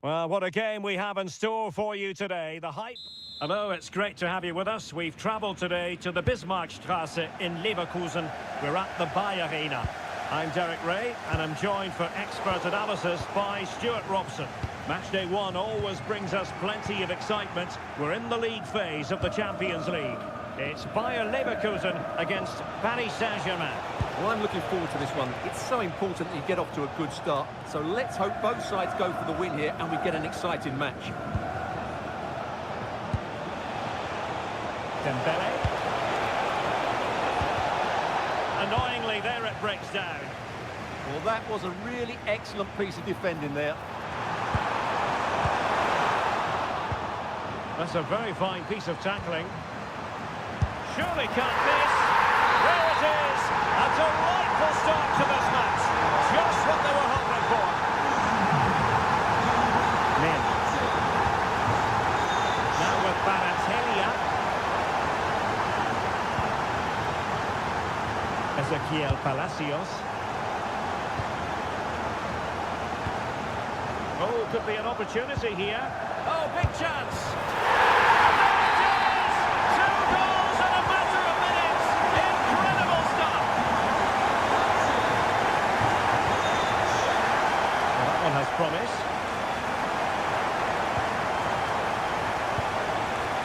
Well, what a game we have in store for you today. The hype. Hello, it's great to have you with us. We've travelled today to the Bismarckstraße in Leverkusen. We're at the Arena. I'm Derek Ray, and I'm joined for expert analysis by Stuart Robson. Matchday 1 always brings us plenty of excitement. We're in the league phase of the Champions League. It's Bayer Leverkusen against Paris Saint-Germain. Well, I'm looking forward to this one. It's so important that you get off to a good start. So let's hope both sides go for the win here and we get an exciting match. Dembele. Annoyingly, there it breaks down. Well, that was a really excellent piece of defending there. That's a very fine piece of tackling. Surely can't miss. There it is. A delightful start to this match. Just what they were hoping for. Min. Now with Baratelia. Ezequiel Palacios. Oh, could be an opportunity here. Oh, big chance. Has promise.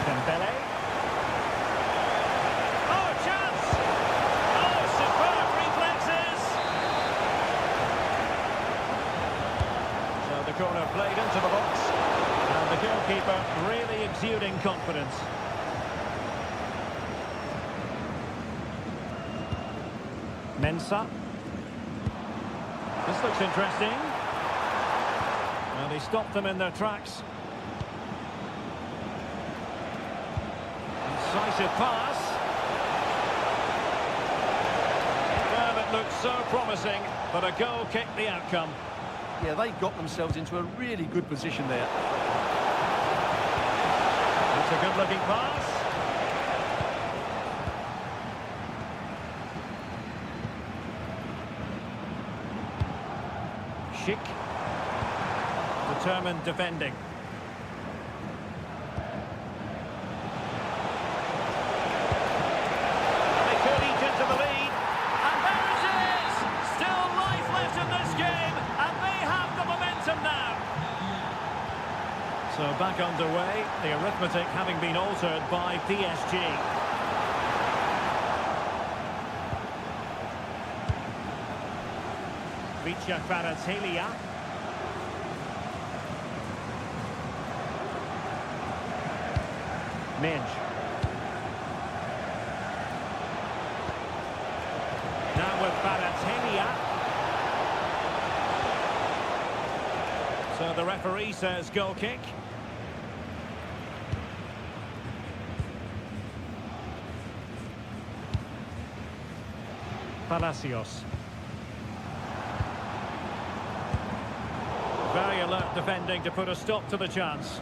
Dembele. Oh, chance! Oh, superb reflexes! So the corner played into the box. And the goalkeeper really exuding confidence. Mensah. This looks interesting. And he stopped them in their tracks. Incisive pass. Well, it looked so promising, but a goal kicked the outcome. Yeah, they got themselves into a really good position there. It's a good-looking pass. Schick. Determined defending. They could eat into the lead. And there it is! Still life left in this game, and they have the momentum now. So back underway, the arithmetic having been altered by PSG. Vicha Kvaratskhelia. Minge. Now with Baratelia. So the referee says goal kick. Palacios. Very alert defending to put a stop to the chance.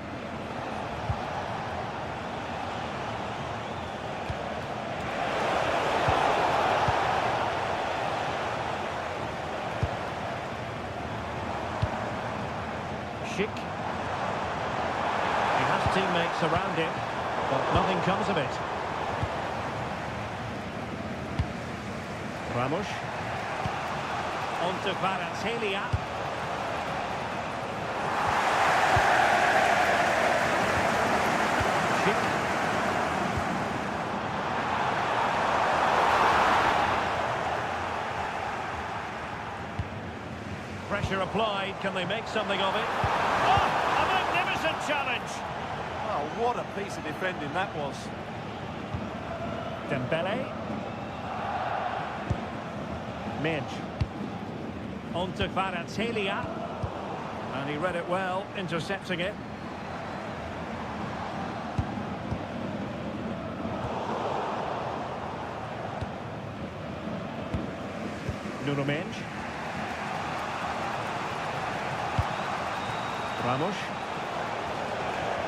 Schick. He has teammates around him, but nothing comes of it. Ramos. On to Kvaratskhelia. Schick. Pressure applied. Can they make something of it? Oh, a magnificent challenge! Oh, what a piece of defending that was. Dembele. Midge. On to Kvaratskhelia. And he read it well, intercepting it. Nuno Mendes. Ramos.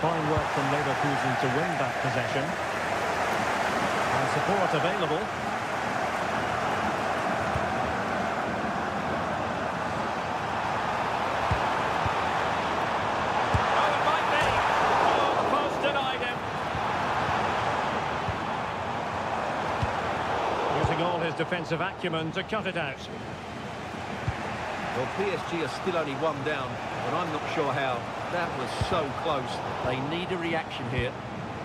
Fine work from Leverkusen to win that possession. And support available. defensive acumen to cut it out. Well, PSG are still only one down, but I'm not sure how. That was so close. They need a reaction here.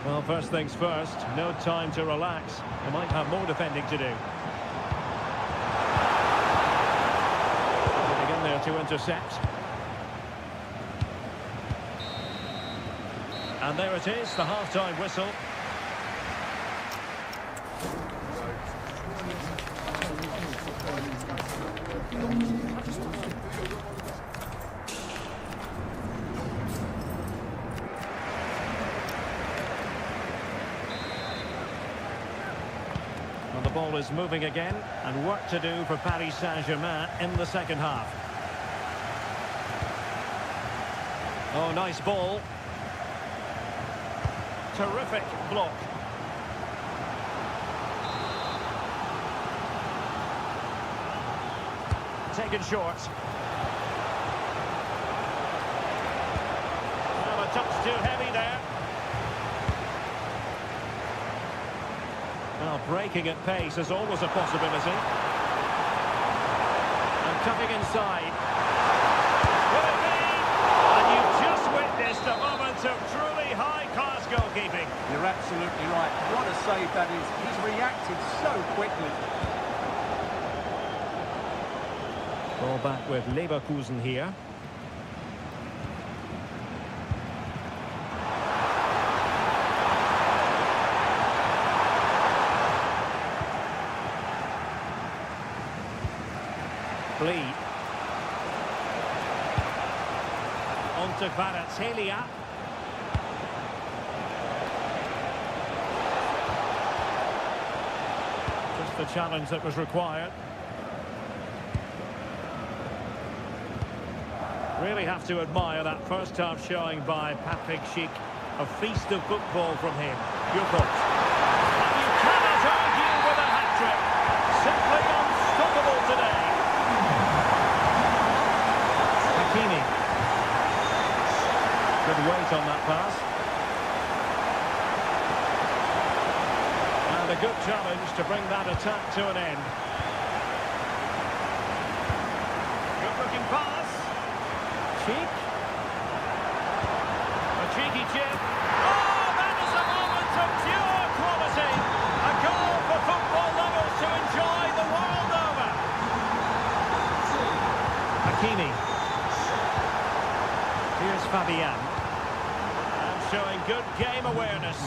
Well, first things first, no time to relax. They might have more defending to do. Getting in there to intercept. And there it is, the half-time whistle. Well, the ball is moving again, and work to do for Paris Saint-Germain in the second half. Oh, nice ball. Terrific block. Taken short. Well, a touch too heavy there. Well, breaking at pace is always a possibility. And cutting inside. Will it be? And you've just witnessed a moment of truly high-class goalkeeping. You're absolutely right. What a save that is. He's reacted so quickly. Ball back with Leverkusen here. Lee. On to Kvaratskhelia. Just the challenge that was required. Really have to admire that first half showing by Patrick Schick. A feast of football from him. Your thoughts? And you cannot argue with a hat-trick. Simply unstoppable today. Hakimi. Good weight on that pass. And a good challenge to bring that attack to an end. Good-looking pass. Cheek. A cheeky chip. Oh, that is a moment of pure quality. A goal for football lovers to enjoy the world over. Hakimi. Here's Fabian. And showing good game awareness.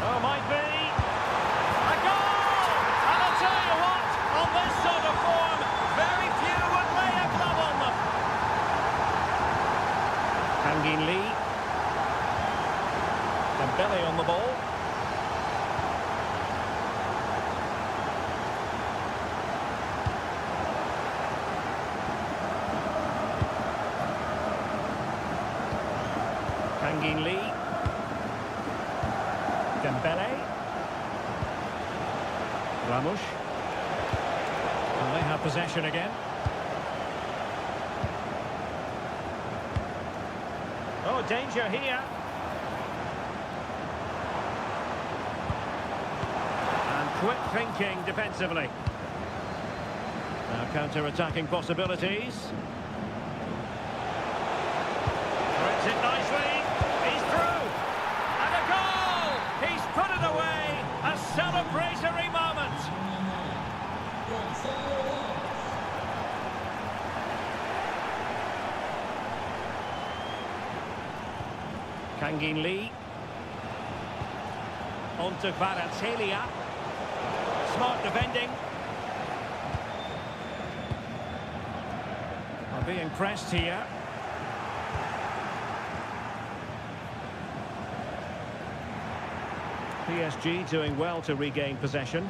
Oh, might be. A goal! And I'll tell you what, on this sort of form, very few would lay a club on them. Kangin Lee. Dembele on the ball. Kangin Lee. Dembele. Ramos. And they have possession again. Oh, danger here. And quick thinking defensively. Now counter-attacking possibilities. Threads it nicely. He's through. And a goal! He's put it away. A celebratory moment. Kangin Lee. On to Kvaratskhelia. Smart defending. Are being pressed here. PSG doing well to regain possession.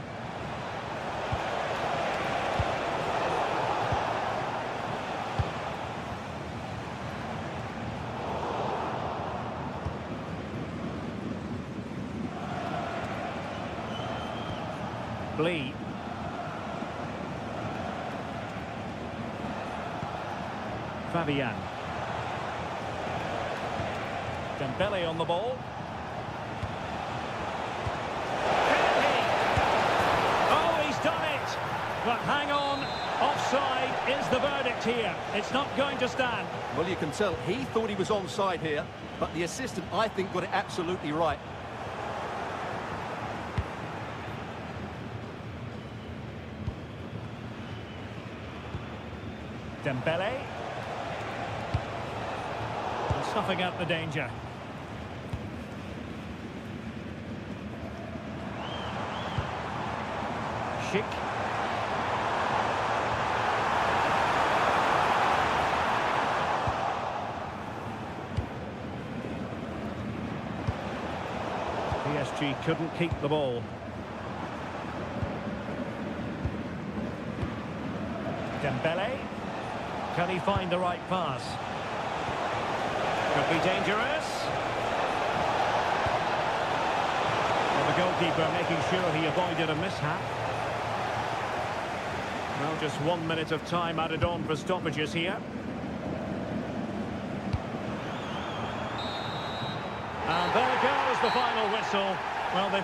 Lee. Fabian. Dembele on the ball. Oh, he's done it! But hang on, offside is the verdict here. It's not going to stand. Well, you can tell he thought he was onside here, but the assistant, I think, got it absolutely right. Dembele. And snuffing out the danger. Schick. PSG couldn't keep the ball. Dembele. Can he find the right pass? Could be dangerous. Well, the goalkeeper making sure he avoided a mishap. Well, just 1 minute of time added on for stoppages here. And there goes the final whistle. Well, they...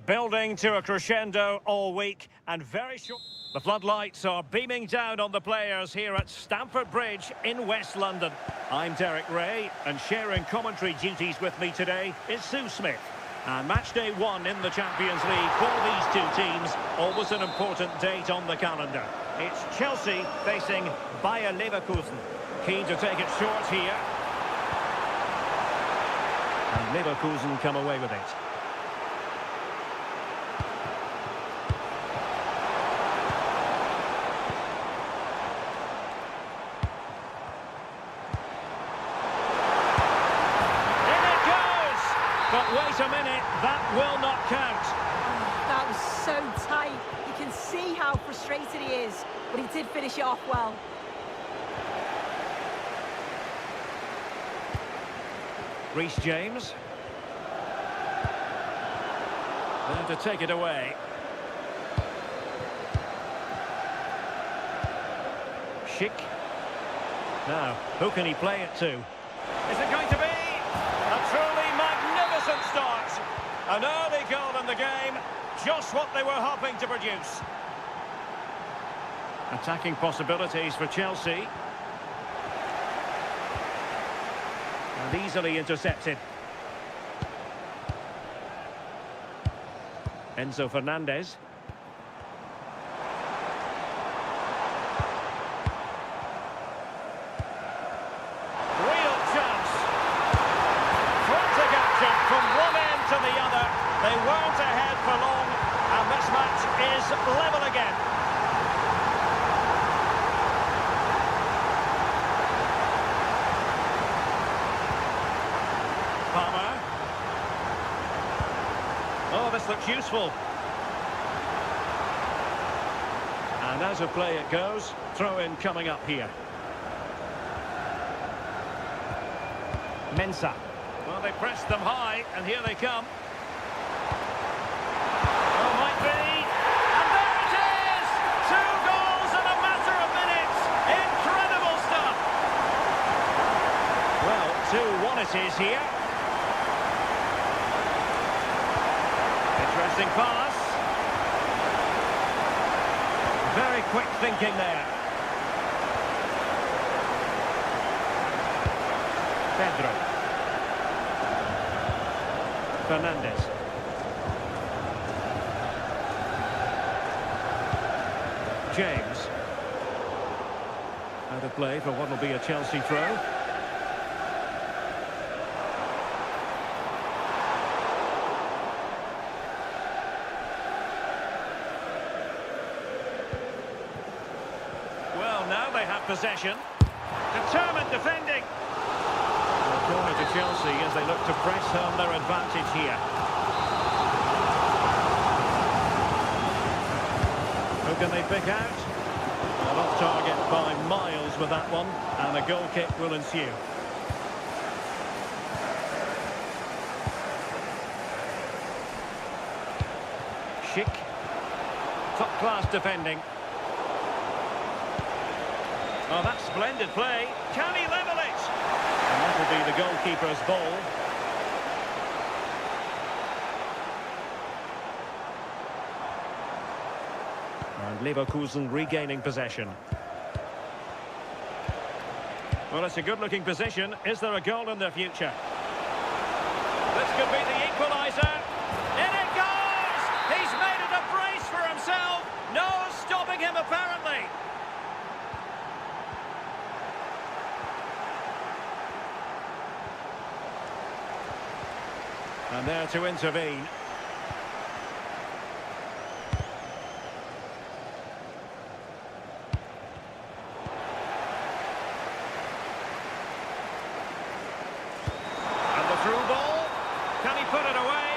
Building to a crescendo all week, and very short... The floodlights are beaming down on the players here at Stamford Bridge in West London. I'm Derek Ray, and sharing commentary duties with me today is Sue Smith. And match day 1 in the Champions League for these two teams, always an important date on the calendar. It's Chelsea facing Bayer Leverkusen. Keen to take it short here. And Leverkusen come away with it. But wait a minute, that will not count. That was so tight. You can see how frustrated he is, but he did finish it off well. Reece James. There to take it away. Schick. Now, who can he play it to? Is it going to be a truly magnificent start? An early goal in the game, just what they were hoping to produce. Attacking possibilities for Chelsea. And easily intercepted. Enzo Fernandez. They weren't ahead for long, and this match is level again. Palmer. Oh, this looks useful. And as a play it goes, throw-in coming up here. Mensah. Well, they pressed them high, and here they come. Oh, might be. And there it is! 2 goals in a matter of minutes. Incredible stuff. Well, 2-1 it is here. Interesting pass. Very quick thinking there. Pedro. Fernandez. James. Out of play for what will be a Chelsea throw. Well, now they have possession. Determined defending. Corner to Chelsea as they look to press home their advantage here. Who can they pick out? Well, off target by miles with that one, and a goal kick will ensue. Schick. Top-class defending. Oh, that's splendid play. Can he level it? And that will be the goalkeeper's ball. And Leverkusen regaining possession. Well, it's a good-looking position. Is there a goal in the future? This could be the equaliser. In it goes! He's made it a brace for himself. No stopping him, apparently. And there to intervene. And the through ball. Can he put it away?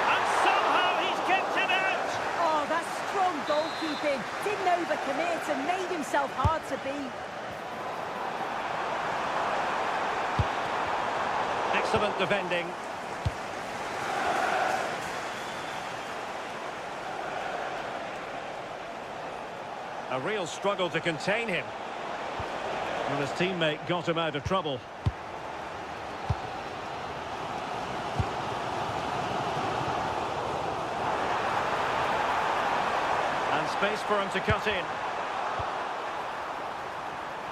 And somehow he's kicked it out! Oh, that's strong goalkeeping. Didn't overcommit and made himself hard to beat. Excellent defending. A real struggle to contain him. Well, his teammate got him out of trouble. And space for him to cut in.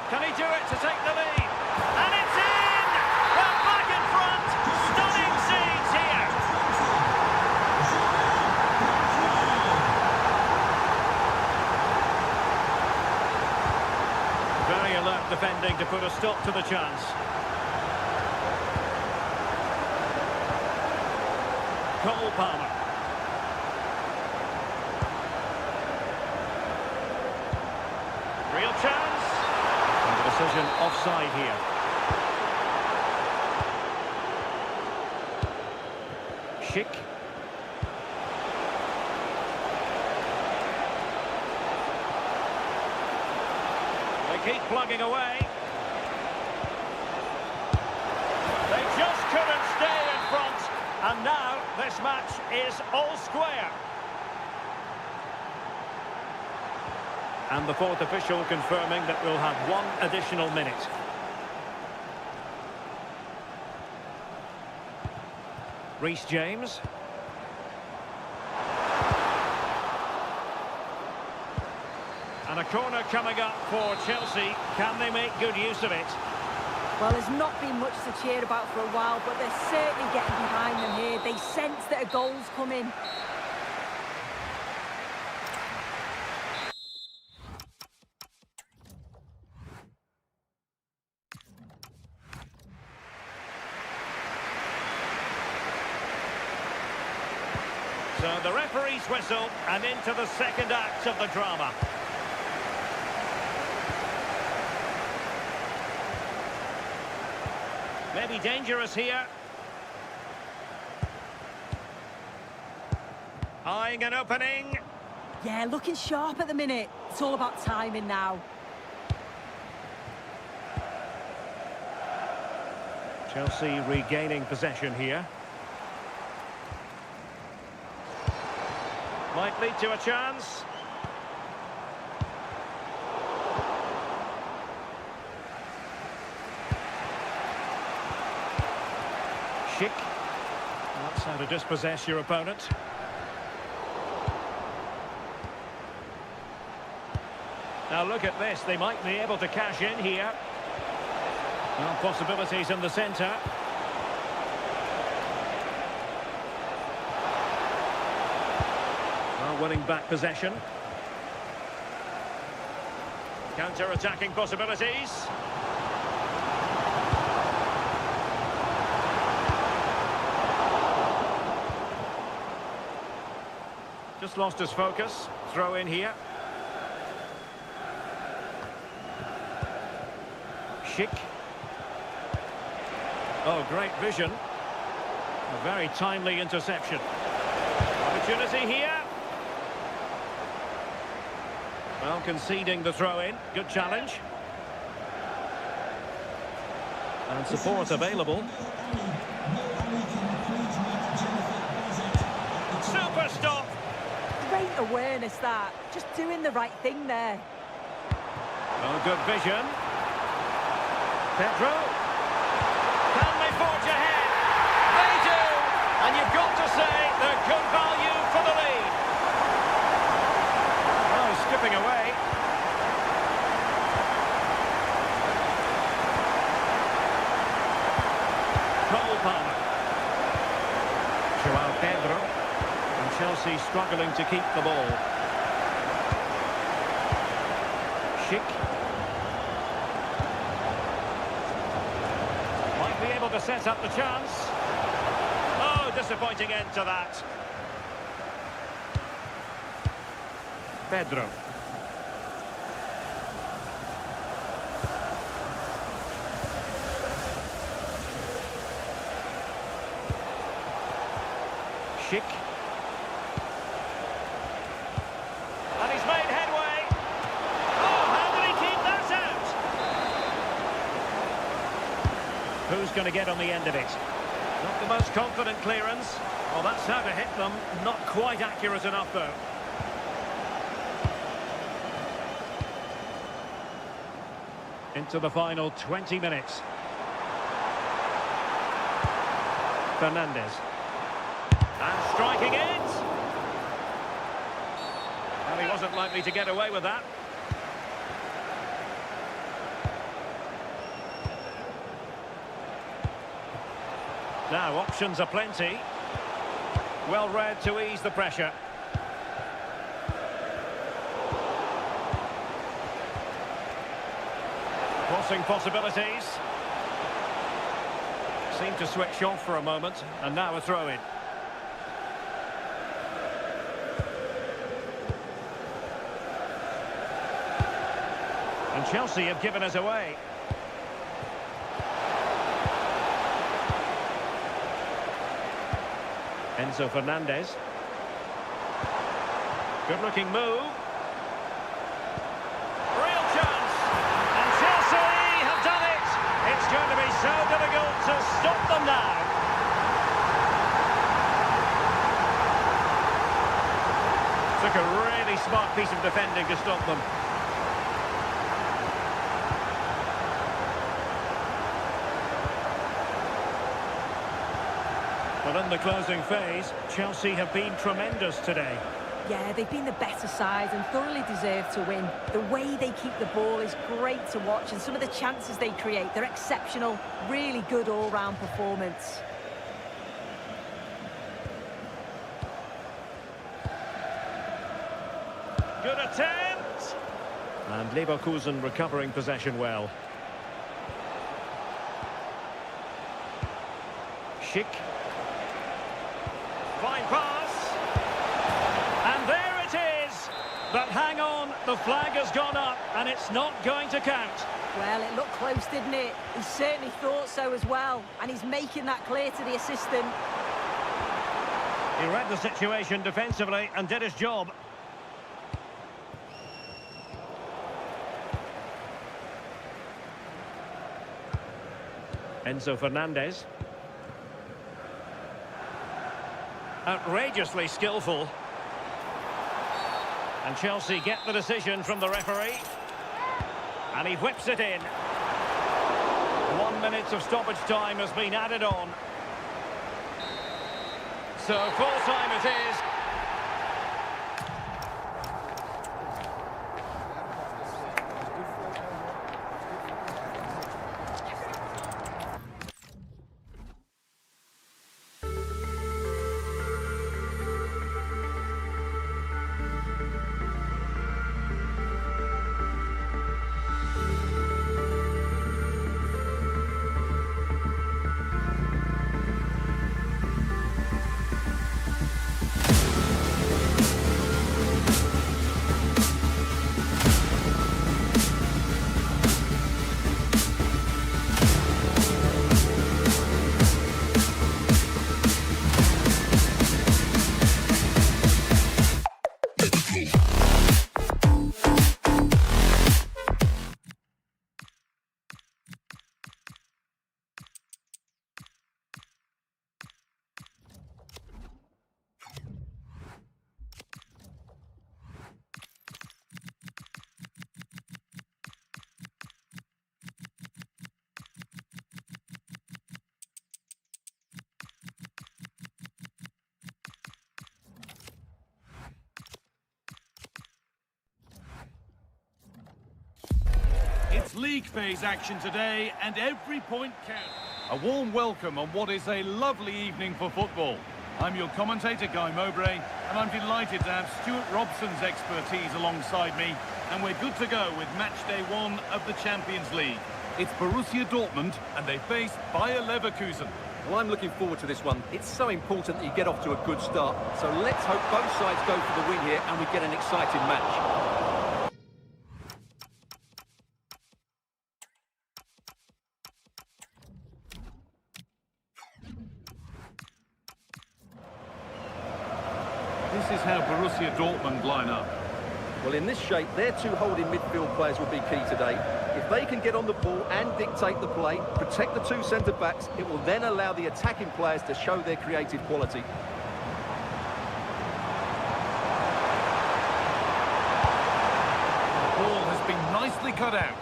Can he do it to take the lead? And it's in! Well, back in front! Stunning scenes here! Very alert defending to put a stop to the chance. Cole Palmer. Real chance. And the decision offside here. Schick. They keep plugging away. They just couldn't stay in front. And now this match is all square. And the fourth official confirming that we'll have 1 additional minute. Reece James. And a corner coming up for Chelsea. Can they make good use of it? Well, there's not been much to cheer about for a while, but they're certainly getting behind them here. They sense that a goal's coming. So the referee's whistle and into the second act of the drama. Maybe dangerous here. Eyeing an opening. Yeah, looking sharp at the minute. It's all about timing now. Chelsea regaining possession here. Might lead to a chance. Schick. That's how to dispossess your opponent. Now look at this, they might be able to cash in here. Well, possibilities in the centre. Well, winning back possession. Counter-attacking possibilities. Just lost his focus. Throw in here. Schick. Oh, great vision. A very timely interception. Opportunity here. Well, conceding the throw-in. Good challenge. And support available. Super stop. Great awareness, that. Just doing the right thing there. Oh, good vision. Pedro. Can they forge ahead? They do! And you've got to say they're good value for the lead. Oh, skipping away. Cole Palmer. Joao Pedro. And Chelsea struggling to keep the ball. Schick. Able to set up the chance. Oh, disappointing end to that. Pedro. Schick. And he's made headway. Oh, how did he keep that out? Who's going to get on the end of it? Not the most confident clearance. Well, that's how to hit them. Not quite accurate enough, though. Into the final 20 minutes. Fernandez. And striking it. Well, he wasn't likely to get away with that. Now, options are plenty. Well read to ease the pressure. Crossing possibilities. Seemed to switch off for a moment, and now a throw-in. And Chelsea have given us away. Enzo Fernandez. Good-looking move. Real chance. And Chelsea have done it. It's going to be so difficult to stop them now. Took a really smart piece of defending to stop them. But in the closing phase, Chelsea have been tremendous today. Yeah, they've been the better side and thoroughly deserve to win. The way they keep the ball is great to watch, and some of the chances they create, they're exceptional. Really good all-round performance. Good attempt! And Leverkusen recovering possession well. Schick. Fine pass. The flag has gone up, and it's not going to count. Well, it looked close, didn't it? He certainly thought so as well, and he's making that clear to the assistant. He read the situation defensively and did his job. Enzo Fernandez. Outrageously skillful. And Chelsea get the decision from the referee. And he whips it in. 1 minute of stoppage time has been added on. So full time it is. It's league phase action today, and every point counts. A warm welcome on what is a lovely evening for football. I'm your commentator, Guy Mowbray, and I'm delighted to have Stuart Robson's expertise alongside me, and we're good to go with match day 1 of the Champions League. It's Borussia Dortmund, and they face Bayer Leverkusen. Well, I'm looking forward to this one. It's so important that you get off to a good start. So let's hope both sides go for the win here and we get an exciting match. This is how Borussia Dortmund line up. Well, in this shape, their two holding midfield players will be key today. If they can get on the ball and dictate the play, protect the two centre-backs, it will then allow the attacking players to show their creative quality. The ball has been nicely cut out.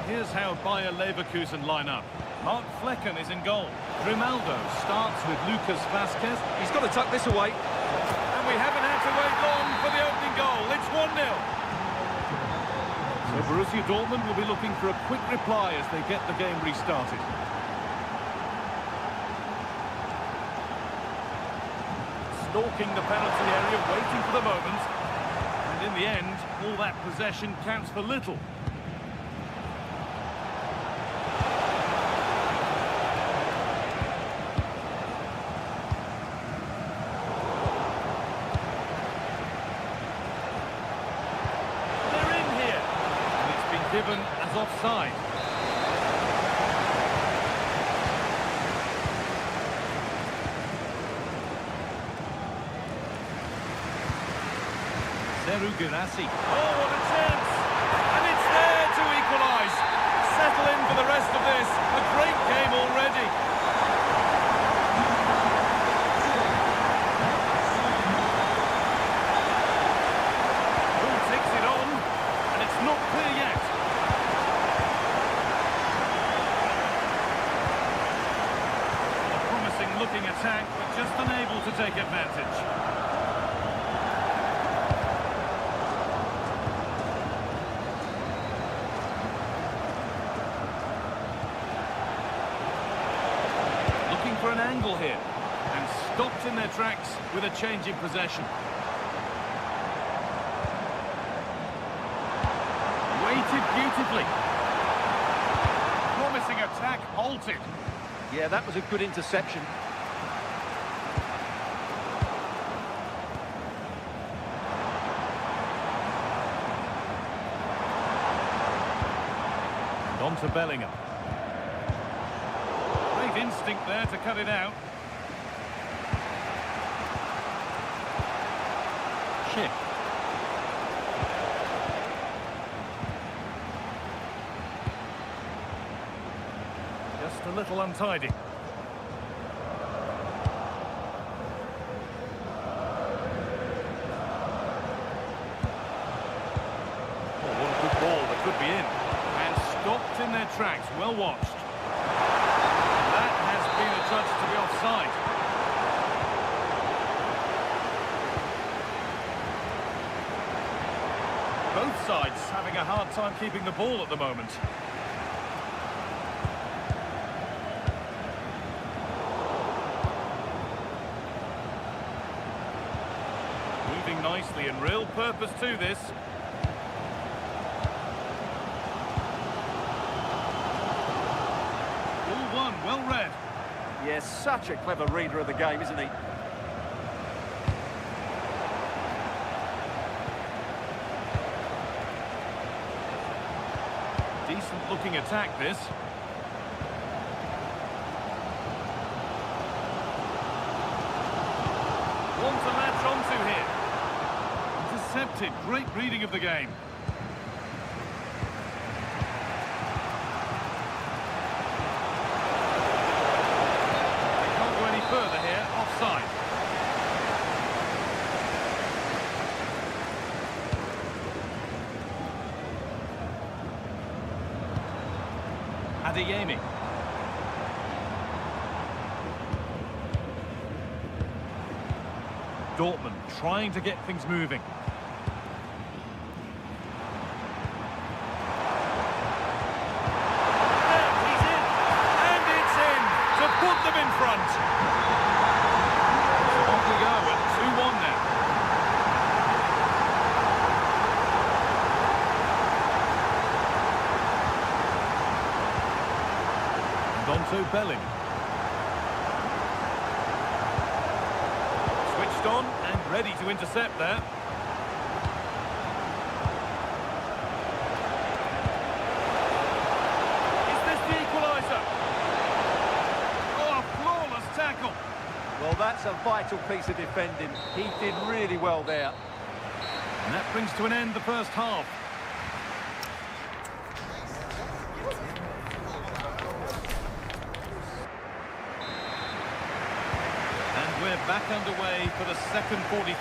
Here's how Bayer Leverkusen line up. Mark Flecken is in goal. Grimaldo starts with Lucas Vazquez. He's got to tuck this away. And we haven't had to wait long for the opening goal. It's 1-0. So Borussia Dortmund will be looking for a quick reply as they get the game restarted. Stalking the penalty area, waiting for the moment. And in the end, all that possession counts for little. Given as offside. Seru Girassi. Oh, what a chance! And it's there to equalise. Settle in for the rest of this. A great game already. Who takes it on? And it's not clear yet. Looking attack, but just unable to take advantage. Looking for an angle here, and stopped in their tracks with a change in possession. Waited beautifully. Promising attack halted. Yeah, that was a good interception. On to Bellingham. Great instinct there to cut it out. Chip. Just a little untidy. Oh, what a good ball that could be in. And stopped in their tracks. Well watched. That has been adjudged to be offside. Both sides having a hard time keeping the ball at the moment. Moving nicely and real purpose to this. All one, well read. Yes, such a clever reader of the game, isn't he? Decent looking attack this. One to latch onto here. Intercepted. Great reading of the game. They can't go any further here. Offside. Adeyemi. Dortmund trying to get things moving. There, he's in. And it's in to put them in front. So off we go at 2-1 now. Onto Bellingham. Switched on and ready to intercept there. Is this the equaliser? Oh, a flawless tackle. Well, that's a vital piece of defending. He did really well there. And that brings to an end the first half. We're back underway for the second 45.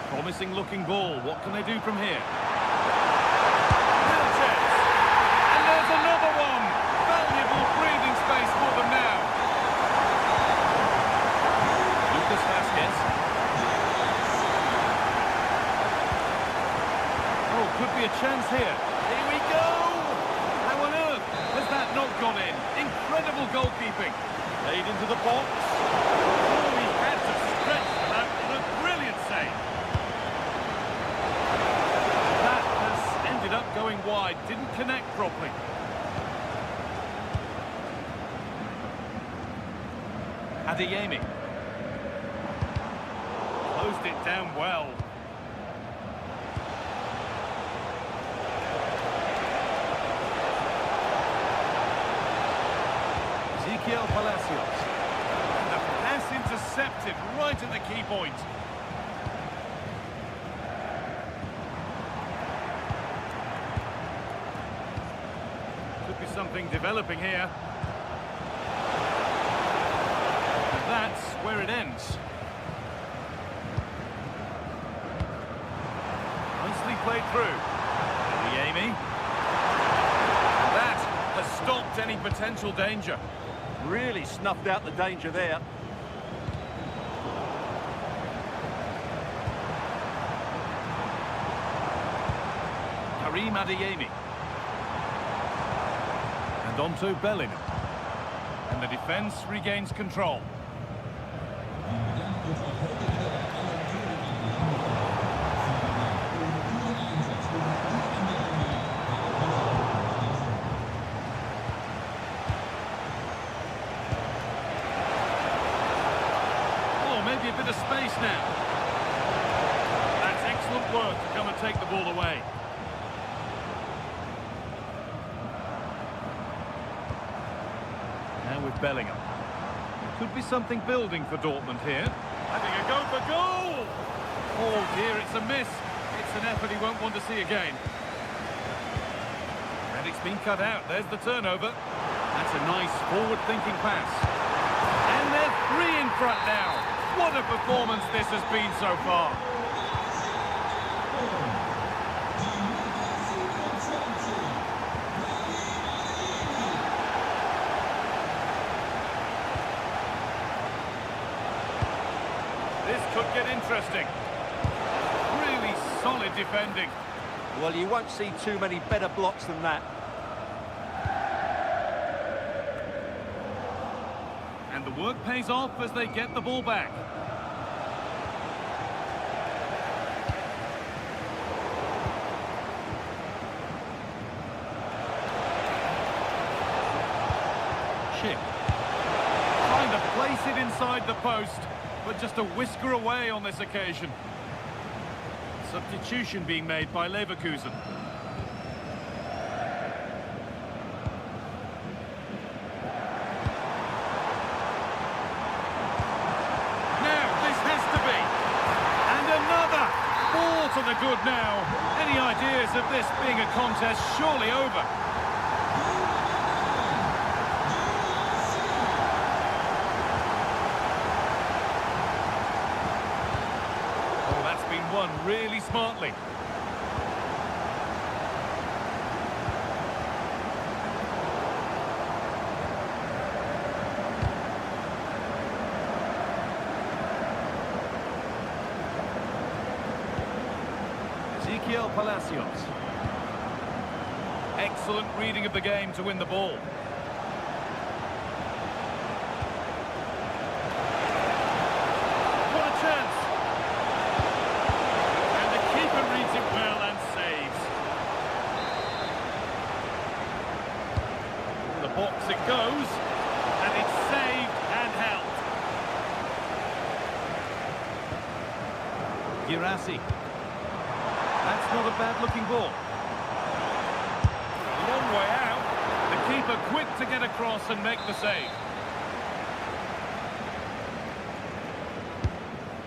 Promising looking ball. What can they do from here? Real chance. And there's another one. Valuable breathing space for them now. Lucas Vazquez. Oh, could be a chance here. Here we go. Has that not gone in? Incredible goalkeeping. Played into the box. Oh, he had to stretch for that. What a brilliant save. That has ended up going wide. Didn't connect properly. Adeyemi. Closed it down well. Palacios. And the pass intercepted right at the key point. Could be something developing here. And that's where it ends. Nicely played through. Adeyemi. That has stopped any potential danger. Really snuffed out the danger there. Karim Adeyemi. And onto Bellingham. And the defence regains control. Maybe a bit of space now. work to come and take the ball away. Now with Bellingham. Could be something building for Dortmund here. Having a go for goal! Oh dear, it's a miss. It's an effort he won't want to see again. And it's been cut out. There's the turnover. That's a nice forward-thinking pass. And they're 3 in front now. What a performance this has been so far. This could get interesting. Really solid defending. Well, you won't see too many better blocks than that. And the work pays off as they get the ball back. Chip. Trying to place it inside the post, but just a whisker away on this occasion. Substitution being made by Leverkusen. Now, this has to be. And another. 4 to the good now. Any ideas of this being a contest surely over? Won really smartly. Ezequiel Palacios. Excellent reading of the game to win the ball. What a chance! Reads it well and saves. The box it goes, and it's saved and held. Girassi. That's not a bad-looking ball. A long way out. The keeper quick to get across and make the save.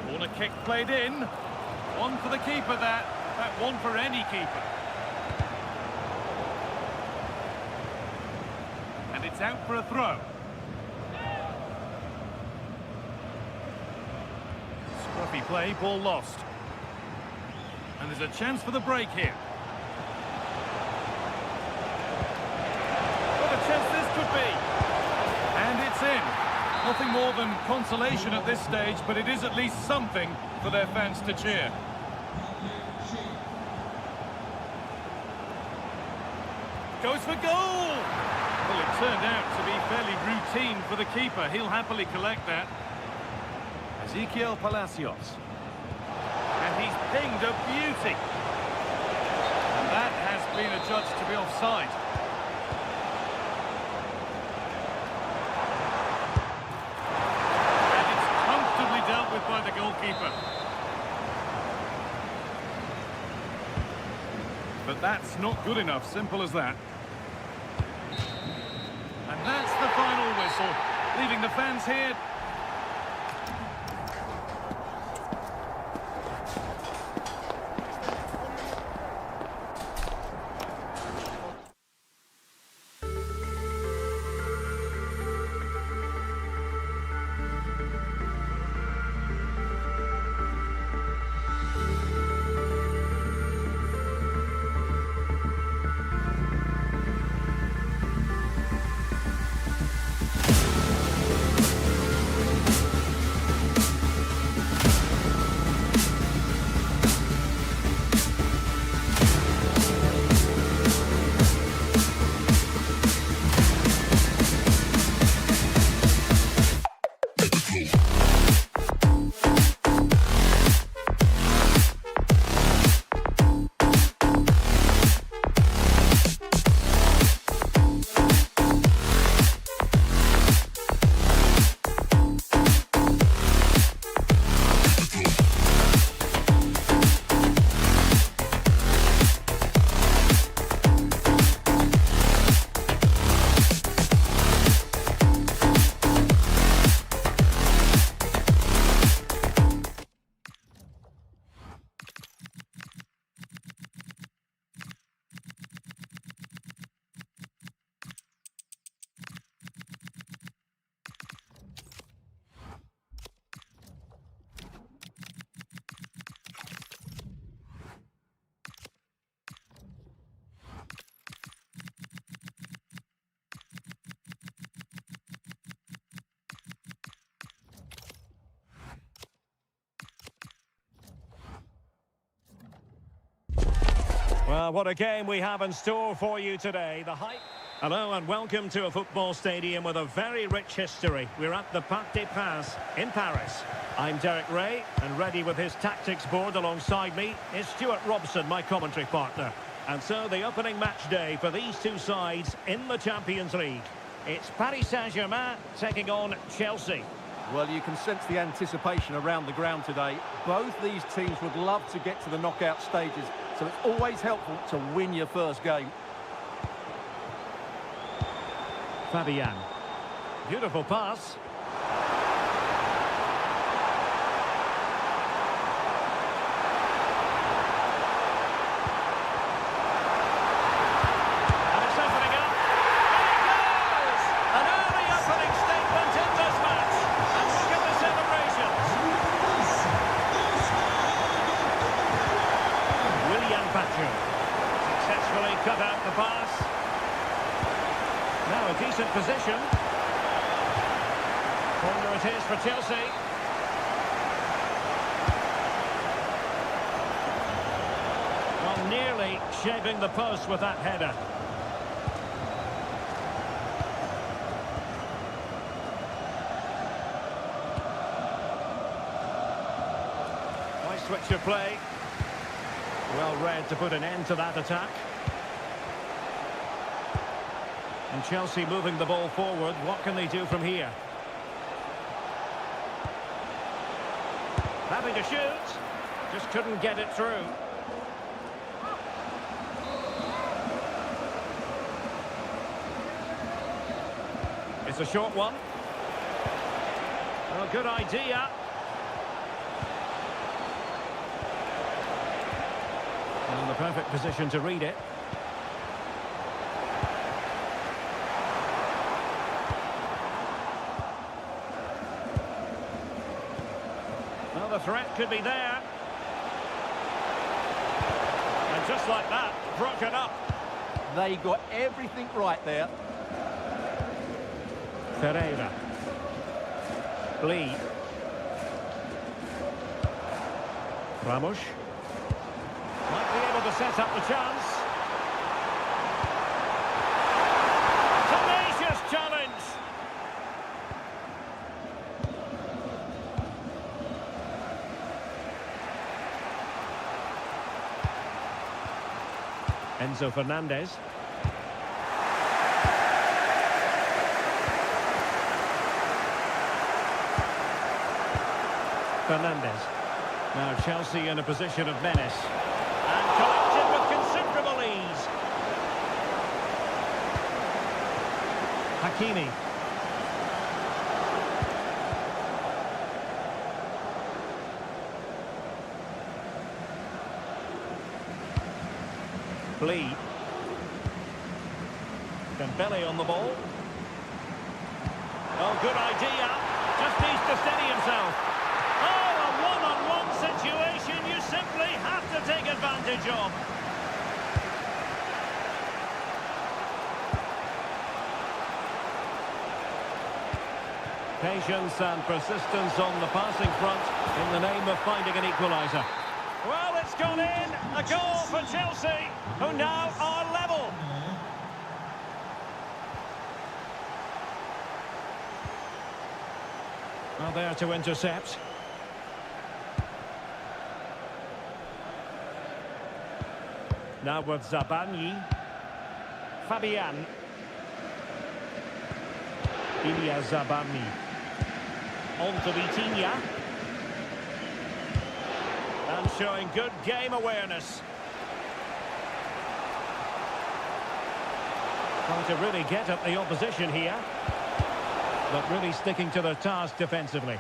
Corner kick played in. One for the keeper, that one for any keeper. And it's out for a throw. Scruffy play, ball lost. And there's a chance for the break here. What a chance this could be. And it's in. Nothing more than consolation at this stage, but it is at least something for their fans to cheer. Goes for goal! Well, it turned out to be fairly routine for the keeper. He'll happily collect that. Ezequiel Palacios. And he's pinged a beauty. And that has been adjudged to be offside. And it's comfortably dealt with by the goalkeeper. But that's not good enough, simple as that. And that's the final whistle, leaving the fans here. Well, what a game we have in store for you today. The hype. Hello and welcome to a football stadium with a very rich history. We're at the Parc des Princes in Paris. I'm Derek Ray, and ready with his tactics board alongside me is Stuart Robson, my commentary partner. And so the opening match day for these two sides in the Champions League. It's Paris Saint-Germain taking on Chelsea. Well, you can sense the anticipation around the ground today. Both these teams would love to get to the knockout stages, so it's always helpful to win your first game. Fabian. Beautiful pass. And it's opening up. And it goes! An early opening statement in this match. And look at the celebrations. William Pacho successfully cut out the pass. Now a decent position. Corner it is for Chelsea. Well, nearly shaving the post with that header. Nice switch of play. Well read to put an end to that attack. And Chelsea moving the ball forward. What can they do from here? Having to shoot. Just couldn't get it through. It's a short one. Well, good idea. And in the perfect position to read it. Well, the threat could be there. And just like that, broken up. They got everything right there. Ferreira. Lee. Ramos. Might be able to set up the chance. Tenacious challenge. Enzo Fernandez. Fernandez. Now Chelsea in a position of menace. And collected with considerable ease. Hakimi. Lee. Dembele on the ball. Oh, good idea. Just needs to steady himself. Oh, a one-on-one situation you simply have to take advantage of. Patience and persistence on the passing front in the name of finding an equaliser. Well, it's gone in. A goal for Chelsea, who now are level. Well, there to intercept. Now with Zabani. Fabian. Ilya Zabani. On to Vitinha. And showing good game awareness. Trying to really get at the opposition here. But really sticking to their task defensively.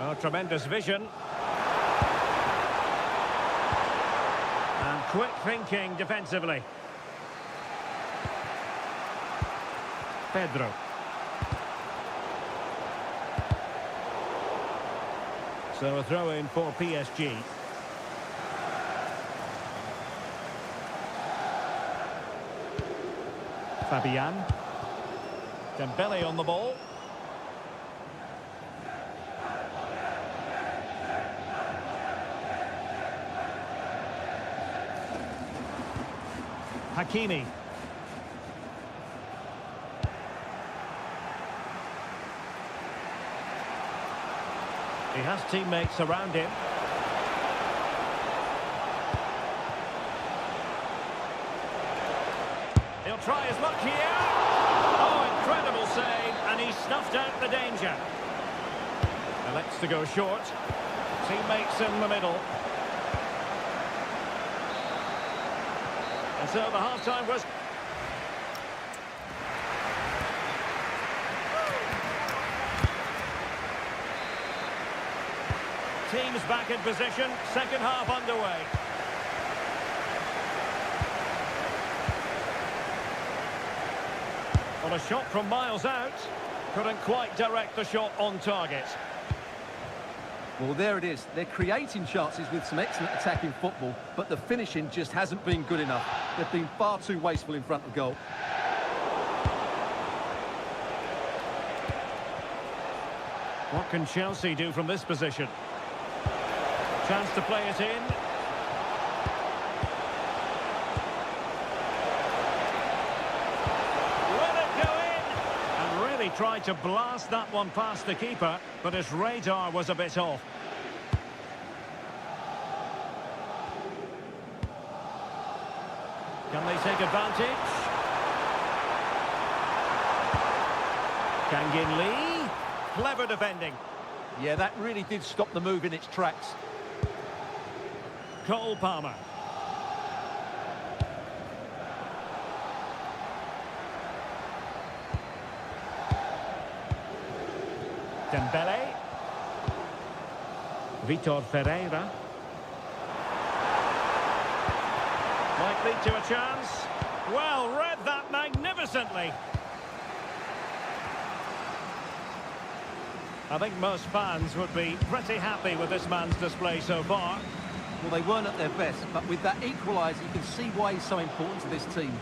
Oh, tremendous vision. And quick thinking defensively. Pedro. So a throw in for PSG. Fabian. Dembele on the ball. Hakimi. He has teammates around him. He'll try his luck here. Oh, incredible save, and he snuffed out the danger. Elects to go short. Teammates in the middle. And so the half-time was... Teams back in position, second half underway. On a shot from miles out, couldn't quite direct the shot on target. Well, there it is. They're creating chances with some excellent attacking football, but the finishing just hasn't been good enough. They've been far too wasteful in front of goal. What can Chelsea do from this position? Chance to play it in. Will it go in? And really tried to blast that one past the keeper, but his radar was a bit off. Can they take advantage? Kangin Lee. Clever defending. Yeah, that really did stop the move in its tracks. Cole Palmer. Dembele. Vitor Ferreira. Might lead to a chance. Well, read that magnificently. I think most fans would be pretty happy with this man's display so far. Well, they weren't at their best, but with that equaliser, you can see why he's so important to this team.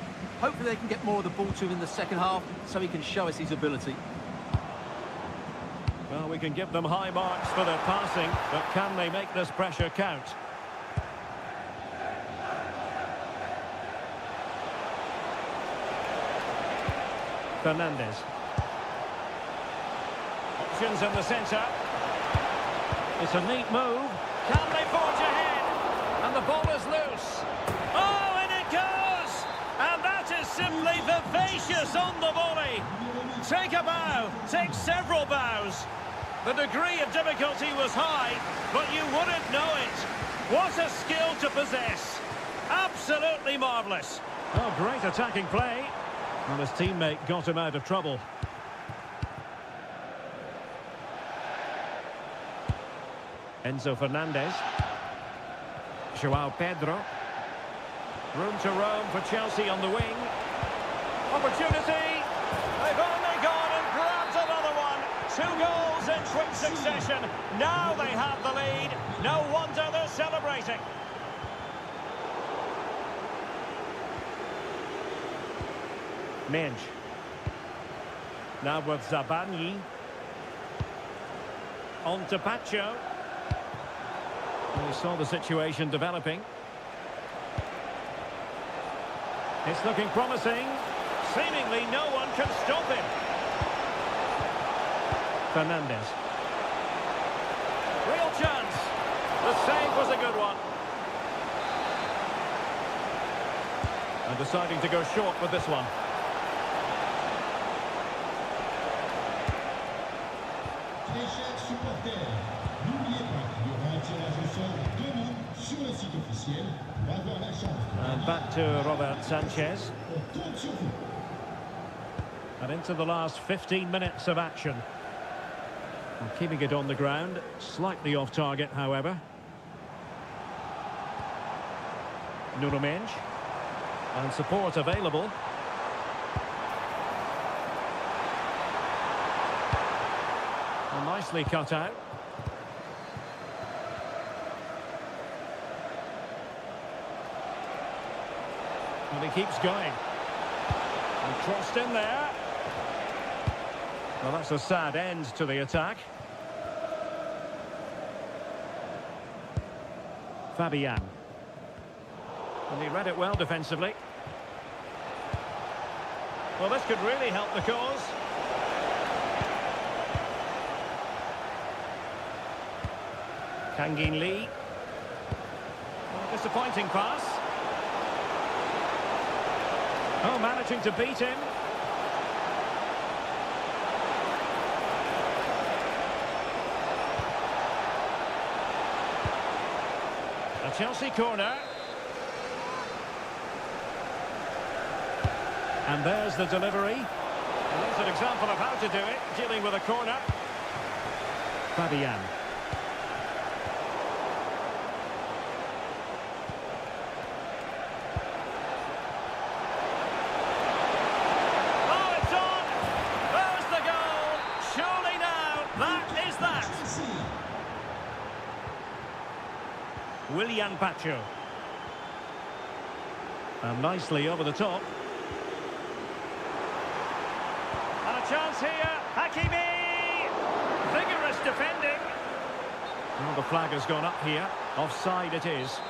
Hopefully they can get more of the ball to him in the second half, so he can show us his ability. Well, we can give them high marks for their passing, but can they make this pressure count? Fernandes. Options in the centre. It's a neat move. Can they forge ahead? And the ball is loose. Oh, and it goes! And that is simply vivacious on the volley. Take a bow, take several bows. The degree of difficulty was high, but you wouldn't know it. What a skill to possess. Absolutely marvellous. Oh, great attacking play. Well, his teammate got him out of trouble. Enzo Fernandez. João Pedro. Room to roam for Chelsea on the wing. Opportunity. They've only gone and grabbed another one. 2 goals in quick succession. Now they have the lead. No wonder they're celebrating. Mensch. Now with Zabani. On to Pacho. We saw the situation developing. It's looking promising. Seemingly no one can stop him. Fernandes. Real chance. The save was a good one. And deciding to go short with this one. And back to Robert Sanchez. And into the last 15 minutes of action. And keeping it on the ground, slightly off target, however. Nuno Mensch. And support available. And nicely cut out. And he keeps going. And crossed in there. Well, that's a sad end to the attack. Fabian. And he read it well defensively. Well, this could really help the cause. Kangin Lee. Disappointing pass. Oh, managing to beat him. A Chelsea corner. And there's the delivery. And there's an example of how to do it, dealing with a corner. Fabian. Oh, it's on! There's the goal! Surely now, that is that! Willian Pacho. And nicely over the top. Chance here, Hakimi! Vigorous defending. Well, the flag has gone up here. Offside it is.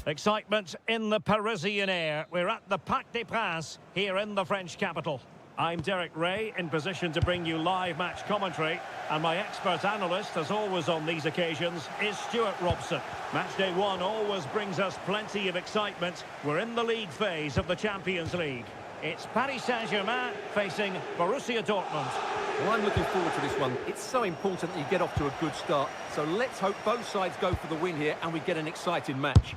Excitement in the Parisian air. We're at the Parc des Princes here in the French capital. I'm Derek Ray, in position to bring you live match commentary, and my expert analyst, as always on these occasions, is Stuart Robson. Match day one always brings us plenty of excitement. We're in the league phase of the Champions League. It's Paris Saint-Germain facing Borussia Dortmund. Well, I'm looking forward to this one. It's so important that you get off to a good start. So let's hope both sides go for the win here and we get an exciting match.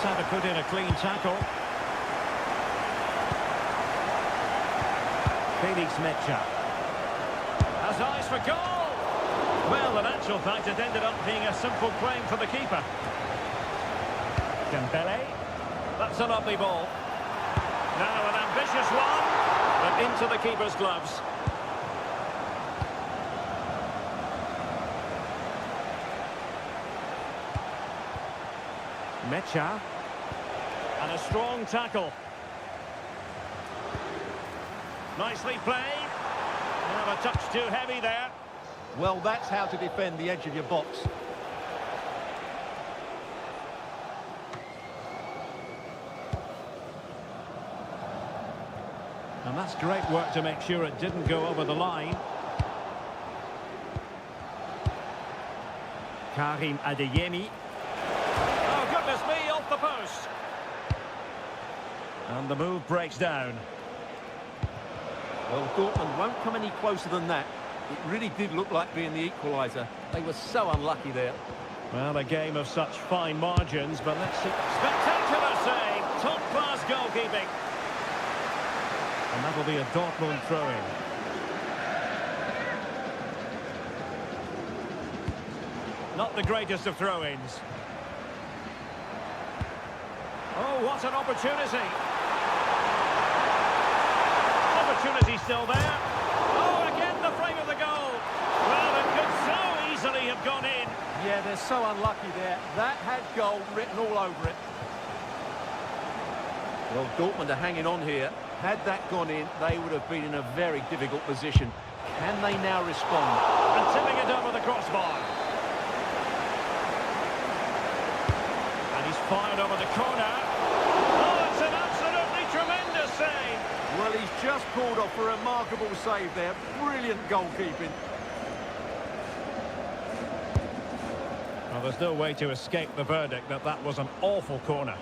Had to put in a clean tackle. Felix Mecha has eyes for goal. Well, in actual fact, it ended up being a simple claim for the keeper. Dembele. That's a lovely ball. Now an ambitious one, but into the keeper's gloves. Mecha. And a strong tackle. Nicely played. Not a touch too heavy there. Well, that's how to defend the edge of your box. And that's great work to make sure it didn't go over the line. Karim Adeyemi. post. And the move breaks down. Well, Dortmund won't come any closer than that. It really did look like being the equaliser. They were so unlucky there. Well, a game of such fine margins, but let's see. Spectacular save. Top-class goalkeeping. And that'll be a Dortmund throw-in. Not the greatest of throw-ins. Oh, what an opportunity. Opportunity still there. Oh, again the frame of the goal. Well, it could so easily have gone in. Yeah, they're so unlucky there. That had goal written all over it. Well, Dortmund are hanging on here. Had that gone in, they would have been in a very difficult position. Can they now respond? And tipping it over the crossbar. And he's fired over the corner. Oh, it's an absolutely tremendous save. Well, he's just pulled off a remarkable save there. Brilliant goalkeeping. Well, there's no way to escape the verdict that that was an awful corner.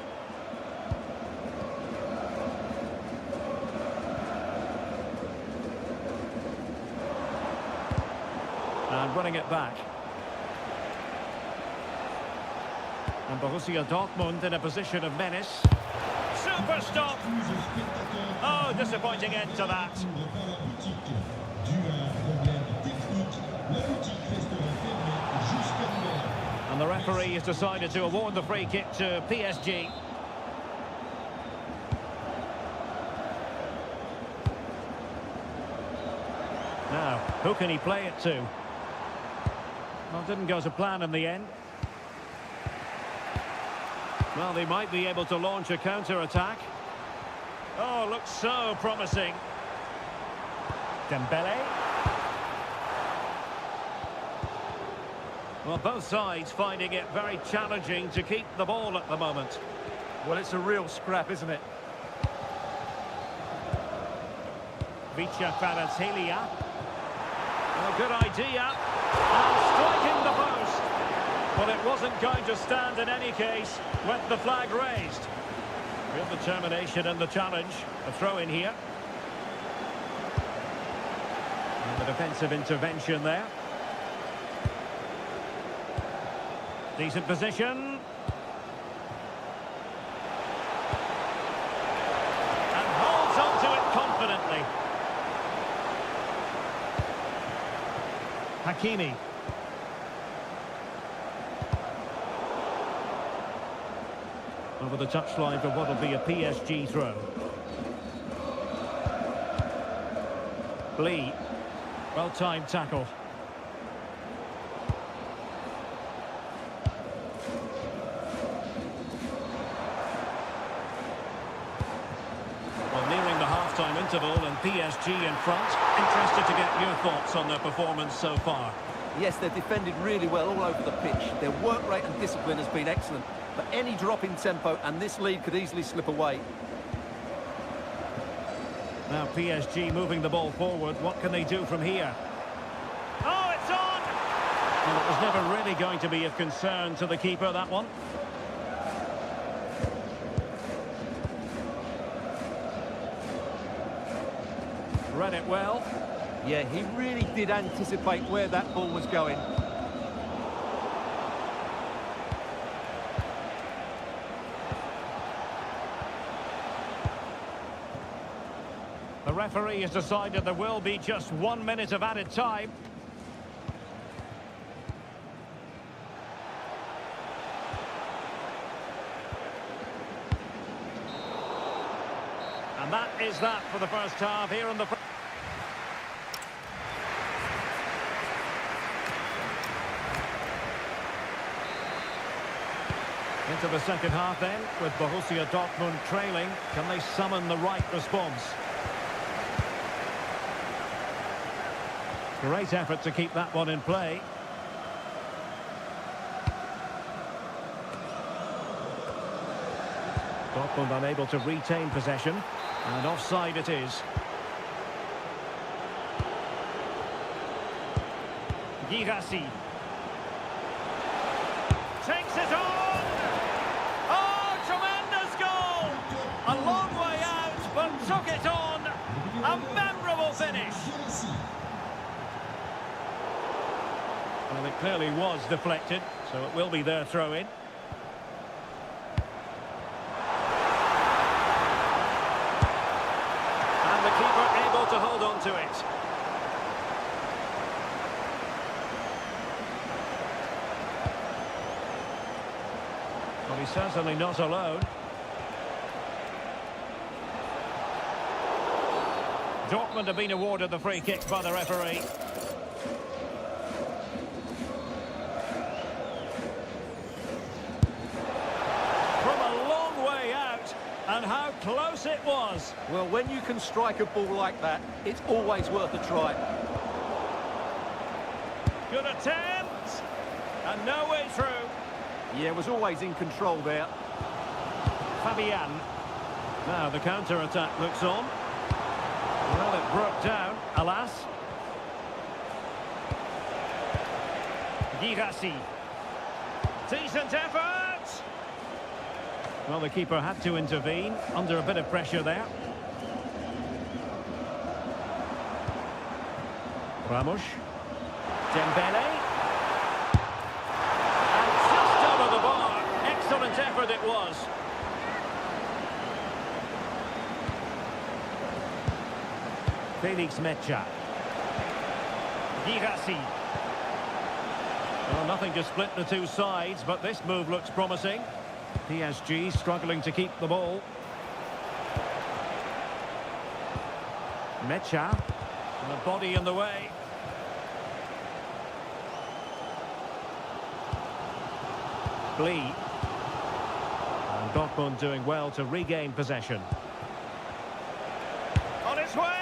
And running it back. And Borussia Dortmund in a position of menace. Super stop! Oh, disappointing end to that. And the referee has decided to award the free kick to PSG. Now, who can he play it to? Well, didn't go to plan in the end. Well, they might be able to launch a counter-attack. Oh, looks so promising. Dembele. Well, both sides finding it very challenging to keep the ball at the moment. Well, it's a real scrap, isn't it? Vicha Kvaratskhelia. A good idea. And striking the post. But it wasn't going to stand in any case with the flag raised. Real determination in the challenge. A throw in here. And the defensive intervention there. Decent position. And holds on to it confidently. Hakimi. Over the touchline for what will be a PSG throw. Lee. Well-timed tackle. Well, nearing the half-time interval and PSG in front. Interested to get your thoughts on their performance so far. Yes, they've defended really well all over the pitch. Their work rate and discipline has been excellent. But any drop in tempo and this lead could easily slip away. Now PSG moving the ball forward. What can they do from here? Oh, it's on! Well, it was never really going to be of concern to the keeper, that one. Read it well. Yeah, he really did anticipate where that ball was going. The referee has decided there will be just 1 minute of added time. And that is that for the first half here on the... Into the second half then, with Borussia Dortmund trailing. Can they summon the right response? Great effort to keep that one in play. Dortmund unable to retain possession. And offside it is. Girassi. Takes it on! Oh, A memorable finish. Well, it clearly was deflected, so it will be their throw-in. And the keeper able to hold on to it. Well, he's certainly not alone. Dortmund have been awarded the free kick by the referee. From a long way out, and how close it was. Well, when you can strike a ball like that, it's always worth a try. Good attempt, and no way through. Yeah, was always in control there. Fabian. Now the counter-attack looks on. Well, it broke down, alas. Girassi. Decent effort! Well, the keeper had to intervene, under a bit of pressure there. Ramos. Dembele. And just over the bar. Excellent effort it was. Felix Mecha. Girassi. Well, nothing to split the two sides, but this move looks promising. PSG struggling to keep the ball. Mecha. And a body in the way. Blee. And Dortmund doing well to regain possession. On its way!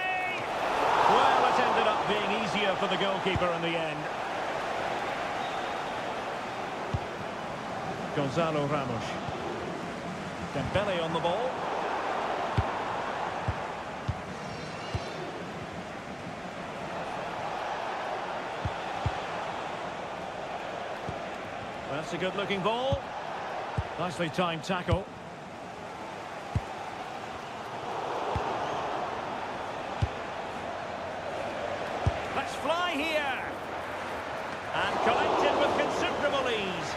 Well, it ended up being easier for the goalkeeper in the end. Gonzalo Ramos. Dembele on the ball. That's a good-looking ball. Nicely timed tackle. Let's fly here. And collected with considerable ease.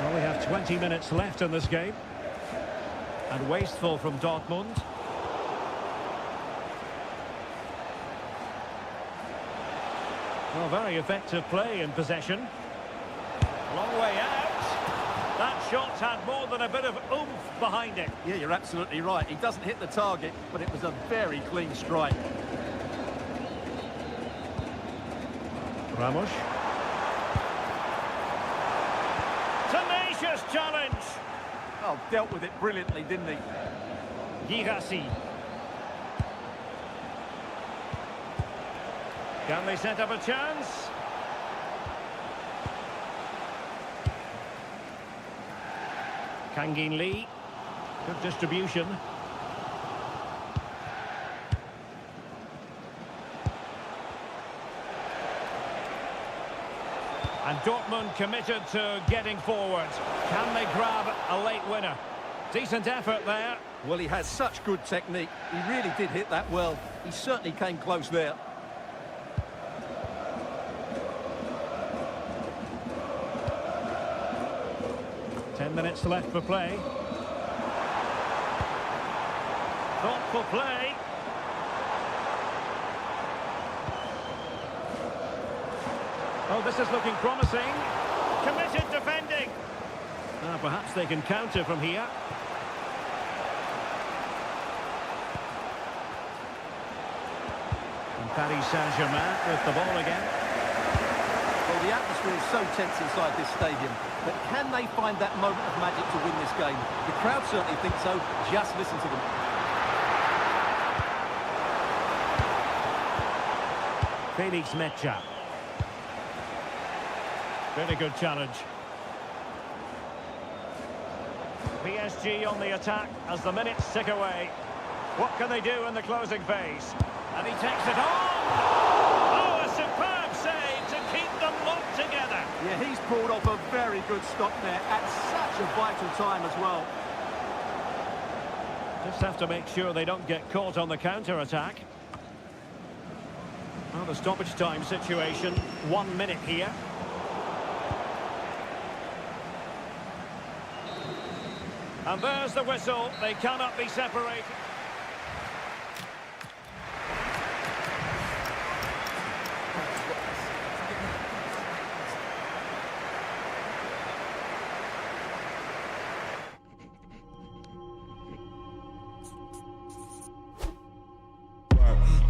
Well, we have 20 minutes left in this game. And wasteful from Dortmund. Well, very effective play in possession. Long way out. That shot had more than a bit of oomph behind it. Yeah, you're absolutely right. He doesn't hit the target, but it was a very clean strike. Ramos. Tenacious challenge. Oh, dealt with it brilliantly, didn't he? Girassi. Can they set up a chance? Kangin Lee. Good distribution. And Dortmund committed to getting forward. Can they grab a late winner? Decent effort there. Well, he has such good technique. He really did hit that well. He certainly came close there. Minutes left for play. Thoughtful play. Oh, this is looking promising. Committed defending. Perhaps they can counter from here. And Paris Saint-Germain with the ball again. Well, the atmosphere is so tense inside this stadium, but can they find that moment of magic to win this game? The crowd certainly think so. Just listen to them. Felix Mecha. Very good challenge. PSG on the attack as the minutes tick away. What can they do in the closing phase? And he takes it on! Oh, a superb save to keep them locked together. Yeah, he's pulled off a very good stop there at such a vital time as well. Just have to make sure they don't get caught on the counter-attack. Well, the stoppage time situation, 1 minute here. And there's the whistle. They cannot be separated.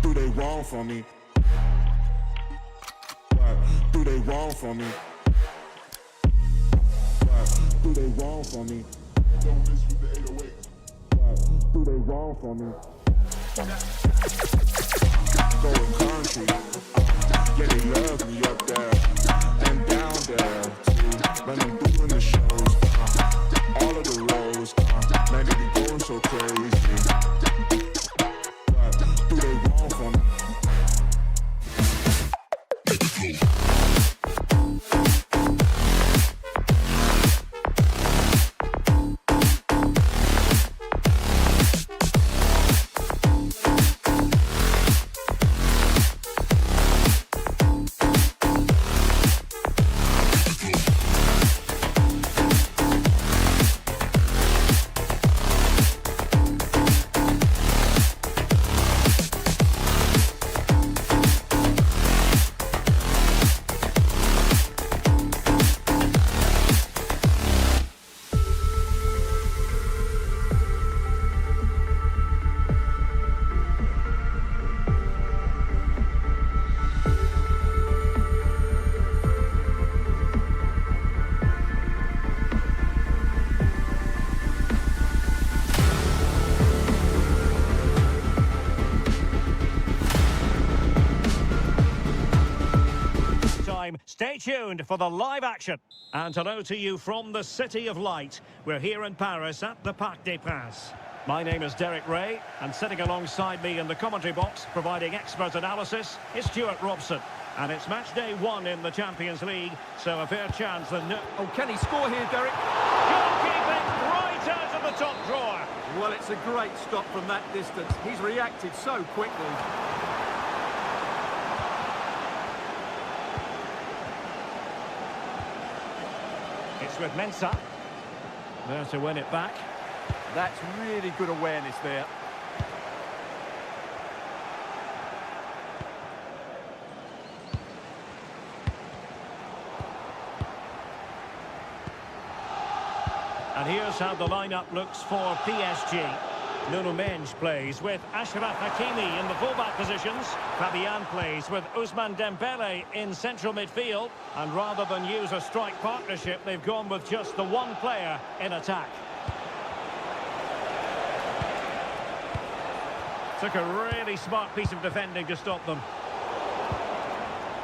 Do they wrong for me? What do they wrong for me? What do they wrong for me? Don't miss with the 808. What do they wrong for me? Going country, yeah, they love me up there and down there too. When I'm doing the shows, all of the roads, man, they be going so crazy. What do they wrong for me? Stay tuned for the live action. And hello to you from the City of Light. We're here in Paris at the Parc des Princes. My name is Derek Ray, and sitting alongside me in the commentary box, providing expert analysis, is Stuart Robson. And it's match day 1 in the Champions League, so a fair chance that no... Oh, can he score here, Derek? Goalkeeping right out of the top drawer. Well, it's a great stop from that distance. He's reacted so quickly. It's with Mensah. There to win it back. That's really good awareness there. And here's how the lineup looks for PSG. Nuno Mendes plays with Achraf Hakimi in the fullback positions. Fabian plays with Ousmane Dembele in central midfield. And rather than use a strike partnership, they've gone with just the one player in attack. Took a really smart piece of defending to stop them.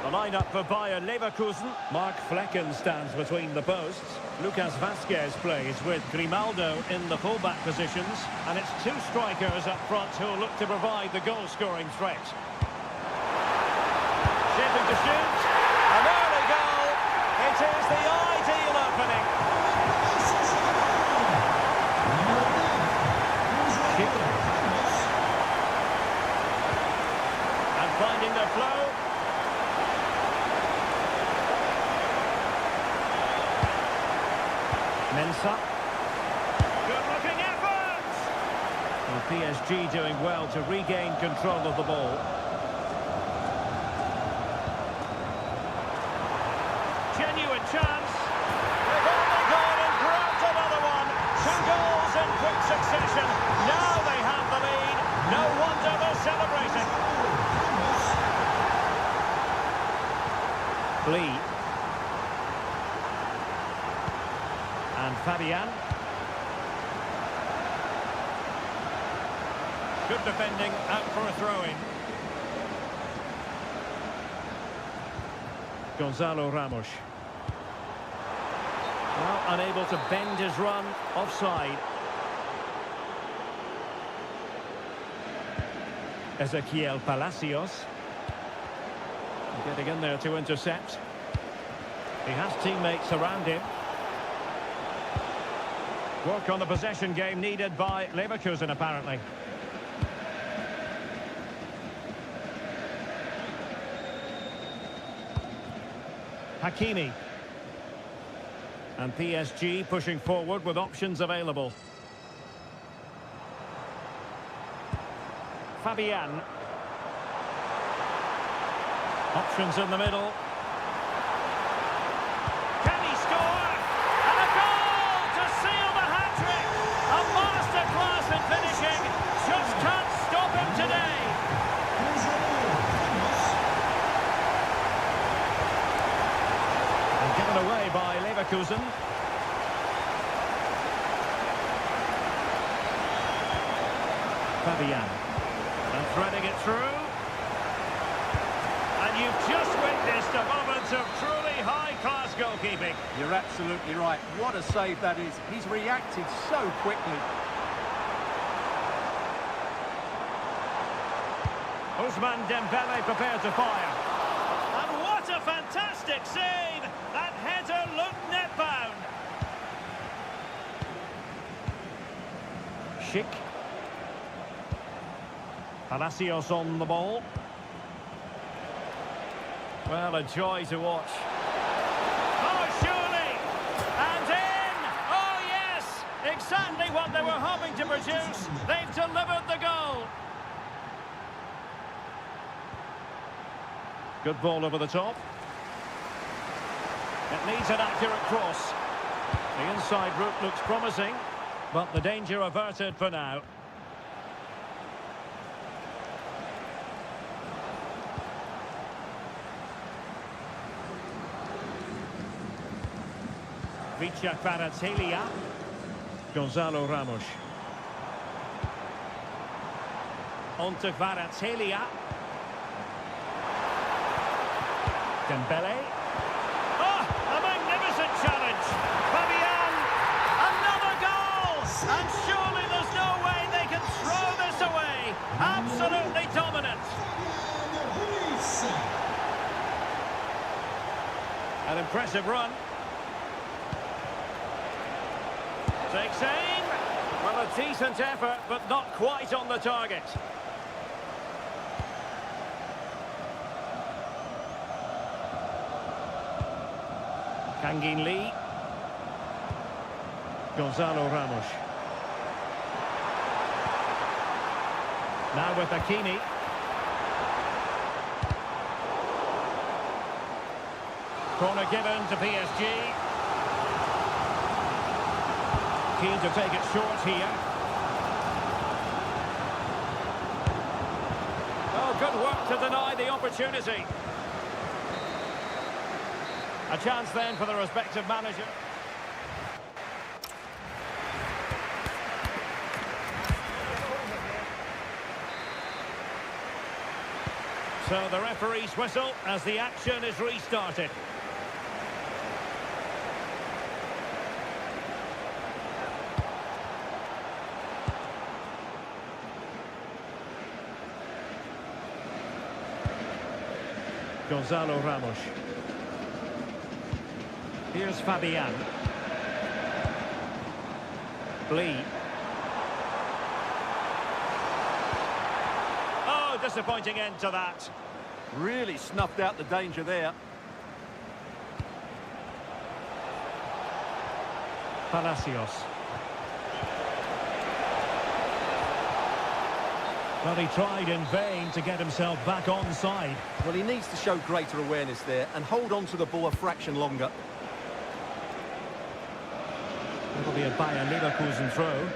The lineup for Bayer Leverkusen. Mark Flecken stands between the posts. Lucas Vazquez plays with Grimaldo in the fullback positions. And it's two strikers up front who'll look to provide the goal-scoring threat. Shaping to shoot. An early goal. It is the ideal opening. And finding their flow. Mensah. Good-looking effort! Well, PSG doing well to regain control of the ball. Genuine chance. They've only gone and grabbed another one. 2 goals in quick succession. Now they have the lead. No wonder they're celebrating. Lee. And Fabian. Good defending, out for a throw-in. Gonzalo Ramos. Well, unable to bend his run, offside. Ezequiel Palacios. Getting in there to intercept. He has teammates around him. Work on the possession game needed by Leverkusen, apparently. Hakimi. And PSG pushing forward with options available. Fabian. Options in the middle. Can he score? And a goal to seal the hat-trick! A masterclass in finishing. Just can't stop him today. And given away by Leverkusen. Fabian. And threading it through. And you've just witnessed a moment of truly high-class goalkeeping. You're absolutely right. What a save that is. He's reacted so quickly. Ousmane Dembele prepared to fire. And what a fantastic save! That header looked net-bound. Schick. Palacios on the ball. Well, a joy to watch. Oh, surely! And in! Oh, yes! Exactly what they were hoping to produce. They've delivered the goal. Good ball over the top. It needs an accurate cross. The inside route looks promising, but the danger averted for now. Kvaratskhelia. Gonzalo Ramos. On to Kvaratskhelia. Dembele. Oh, a magnificent challenge. Fabian. Another goal. And surely there's no way they can throw this away. Absolutely dominant. An impressive run. Takes aim. Well, a decent effort, but not quite on the target. Kangin Lee. Gonzalo Ramos. Now with Hakimi. Corner given to PSG. Keen to take it short here. Oh, good work to deny the opportunity. A chance then for the respective manager. So the referee's whistle as the action is restarted. Gonzalo Ramos. Here's Fabian. Lee. Oh, disappointing end to that. Really snuffed out the danger there. Palacios. Well, he tried in vain to get himself back onside. Well, he needs to show greater awareness there and hold on to the ball a fraction longer. It'll be a Bayer Leverkusen throw.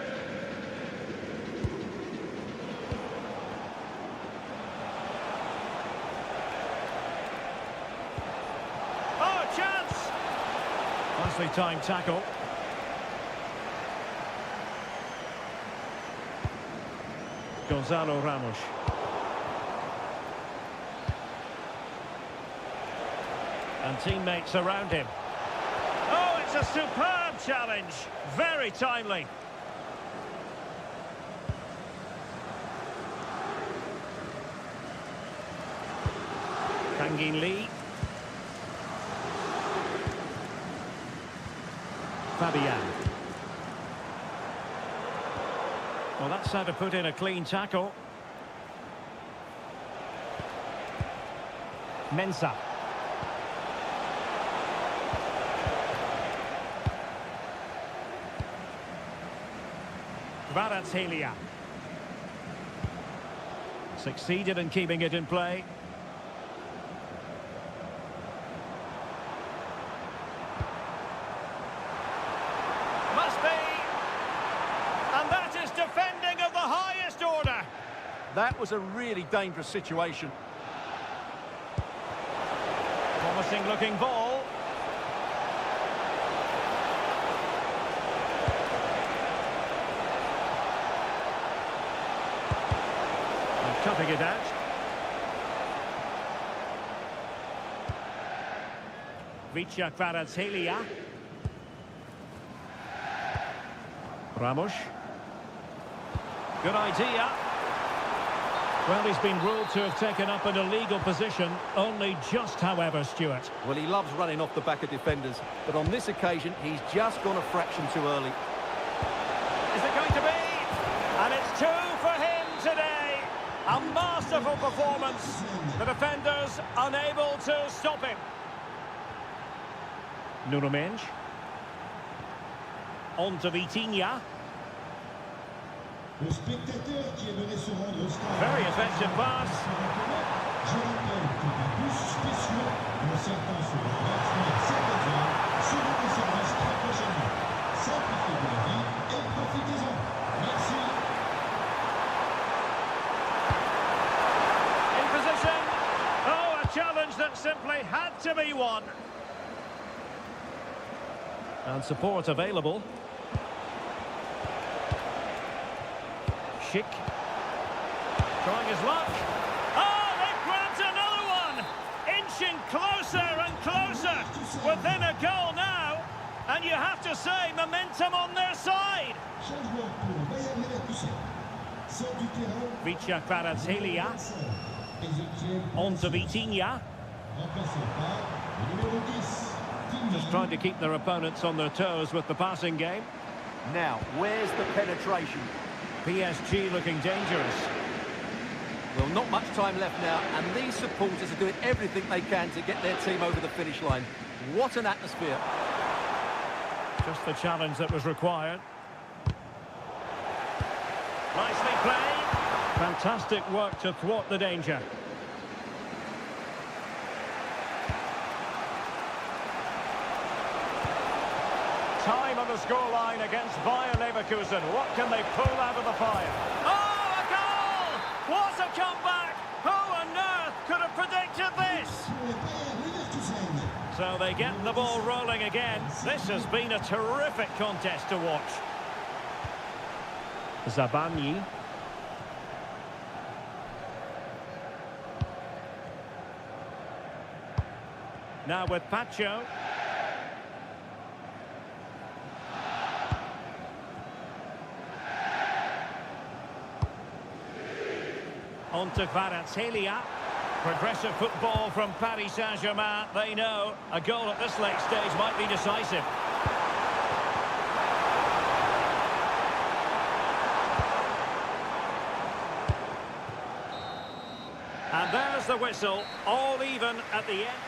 Oh, chance! Nicely timed tackle. Gonzalo Ramos. And teammates around him. Oh, it's a superb challenge. Very timely. Kangin Lee. Fabian. Well, that's how to put in a clean tackle. Mensah. Kvaratskhelia. Succeeded in keeping it in play. Must be. And that is defending of the highest order. That was a really dangerous situation. Promising looking ball. And cutting it out. Vicha Kvaratskhelia. Ramos. Good idea. Well, he's been ruled to have taken up an illegal position, only just, however, Stuart. Well, he loves running off the back of defenders, but on this occasion, he's just gone a fraction too early. Is it going to be? And it's 2 for him today. A masterful performance. The defenders unable to stop him. Nuno Mendes. On to Vitinha. Very effective pass. In position. Oh, a challenge that simply had to be won. And support available. Schick. Trying his luck. Oh, they've grabbed another one! Inching closer and closer. Within a goal now. And you have to say, momentum on their side. Vicha Kvaratskhelia. On to Vitinha. Just trying to keep their opponents on their toes with the passing game. Now, where's the penetration? PSG looking dangerous. Well, not much time left now, and these supporters are doing everything they can to get their team over the finish line. What an atmosphere. Just the challenge that was required. Nicely played. Fantastic work to thwart the danger. Time on the scoreline against Bayer Leverkusen. What can they pull out of the fire? Oh, a goal! What a comeback! Who on earth could have predicted this? So they get the ball rolling again. This has been a terrific contest to watch. Zabani. Now with Pacho. On to Kvaratskhelia. Progressive football from Paris Saint-Germain. They know a goal at this late stage might be decisive. And there's the whistle, all even at the end.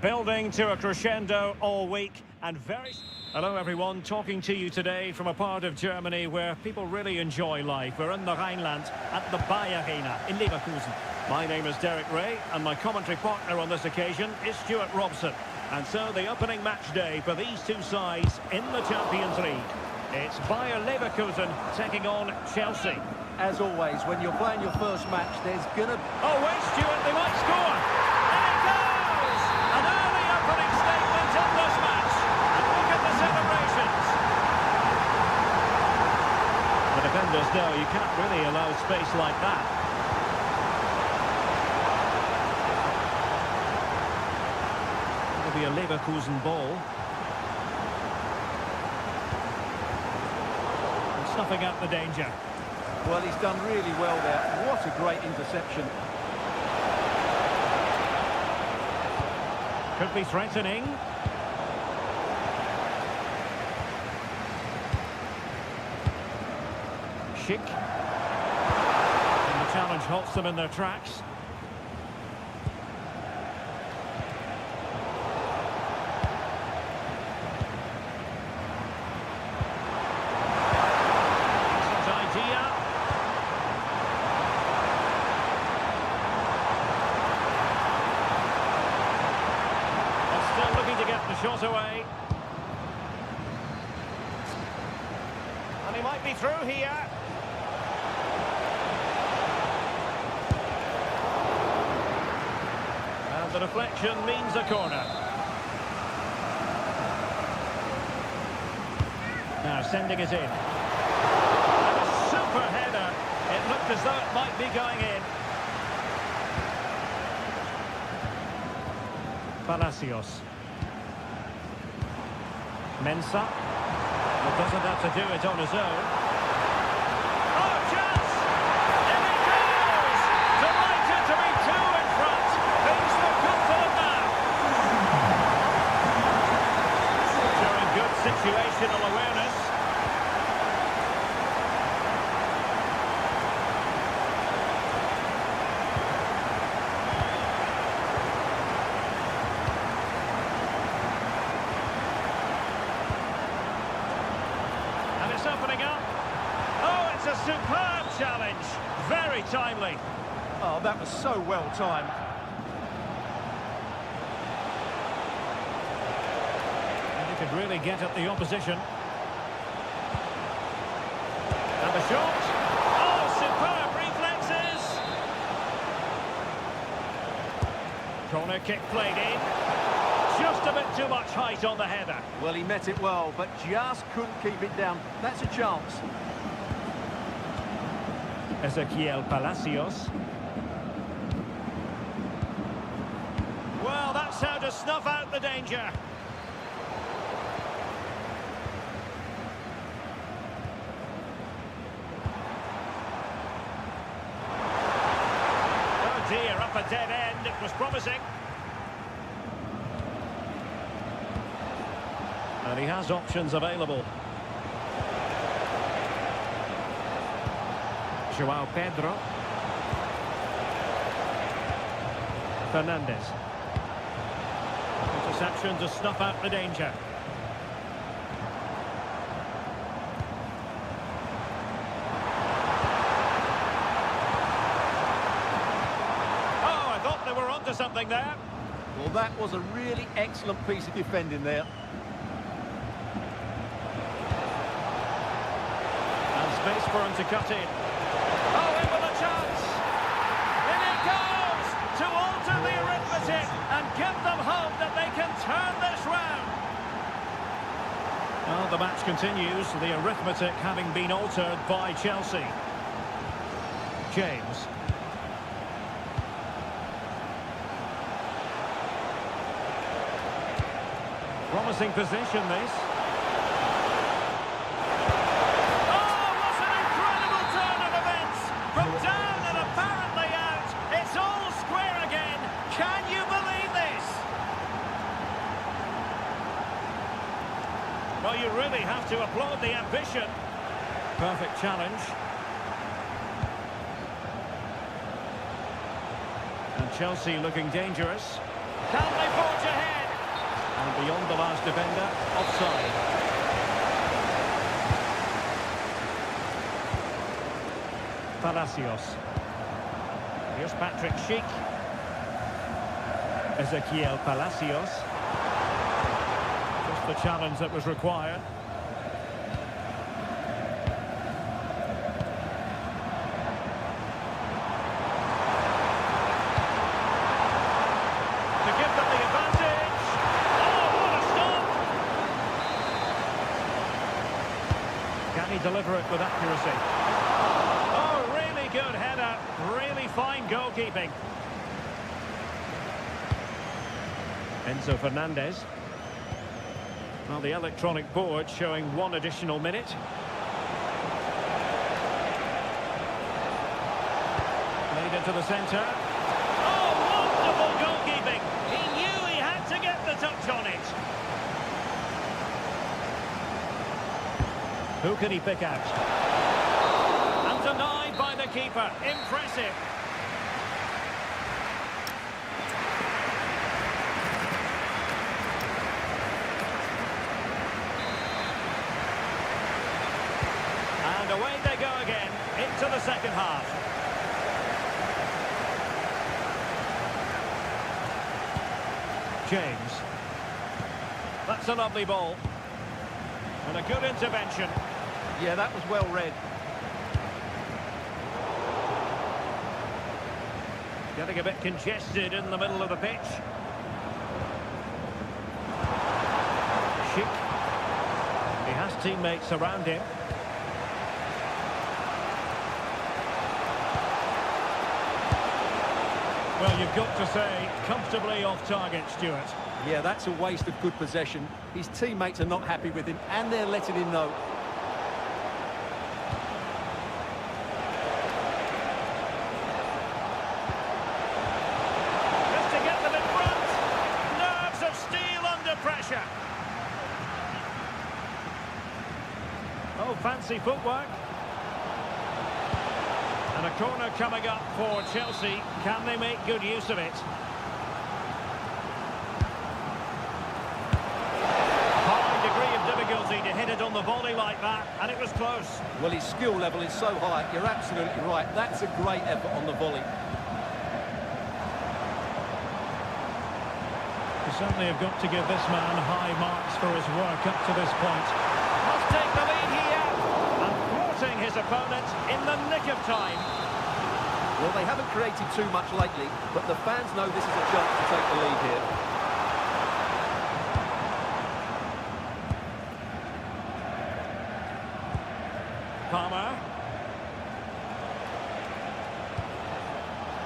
Building to a crescendo all week and very... Hello everyone, talking to you today from a part of Germany where people really enjoy life. We're in the Rhineland at the CyberLive in Leverkusen. My name is Derek Ray and my commentary partner on this occasion is Stuart Robson. And so the opening match day for these two sides in the Champions League. It's Bayer Leverkusen taking on Chelsea. As always, when you're playing your first match, there's gonna... Oh wait, Stuart, they might score! And it goes! An early opening statement in this match. And look at the celebrations. The defenders know you can't really allow space like that. It'll be a Leverkusen ball. And snuffing out the danger. Well, he's done really well there. What a great interception. Could be threatening. Schick. And the challenge halts them in their tracks. Excellent idea. Still looking to get the shot away. And he might be through here. And the deflection means a corner. Now sending it in. And a super header. It looked as though it might be going in. Palacios. Mensah. But doesn't have to do it on his own. Oh, chance! In it goes! Delighted to be two in front. Things look good for them now. Showing good situational awareness. It's opening up. Oh, it's a superb challenge. Very timely. Oh, that was so well timed. And he could really get at the opposition. And the shot. Oh, superb reflexes. Corner kick played in. Just a bit too much height on the header. Well, he met it well, but just couldn't keep it down. That's a chance. Ezequiel Palacios. Well, that's how to snuff out the danger. Oh dear, up a dead end. It was promising. And he has options available. João Pedro. Fernandes. Interception to snuff out the danger. Oh, I thought they were onto something there. Well, that was a really excellent piece of defending there. Space for him to cut in. Oh, in with a chance! In it goes! To alter the arithmetic and give them hope that they can turn this round. Well, the match continues, the arithmetic having been altered by Chelsea. James. Promising position, this. From down and apparently out, it's all square again. Can you believe this? Well, you really have to applaud the ambition. Perfect challenge. And Chelsea looking dangerous. Can they forge ahead? Beyond the last defender, offside. Palacios. Here's Patrick Schick. Ezequiel Palacios. Just the challenge that was required. To give them the advantage. Oh, what a stop! Can he deliver it with accuracy? Oh, really good header. Really fine goalkeeping. Enzo Fernandez. Well, the electronic board showing 1 additional minute. Played into the centre. Oh, wonderful goalkeeping! He knew he had to get the touch on it. Who can he pick out? And denied by the keeper. Impressive. And away they go again, into the second half. James. That's a lovely ball. And a good intervention. Yeah, that was well read. Getting a bit congested in the middle of the pitch. Schick. He has teammates around him. Well, you've got to say, comfortably off target, Stuart. Yeah, that's a waste of good possession. His teammates are not happy with him, and they're letting him know. Just to get them in front. Nerves of steel under pressure. Oh, fancy footwork. And a corner coming up for Chelsea. Can they make good use of it? High degree of difficulty to hit it on the volley like that, and it was close. Well, his skill level is so high, you're absolutely right. That's a great effort on the volley. You certainly have got to give this man high marks for his work up to this point. Must take the lead here. And thwarting his opponent in the nick of time. Well, they haven't created too much lately, but the fans know this is a chance to take the lead here. Palmer.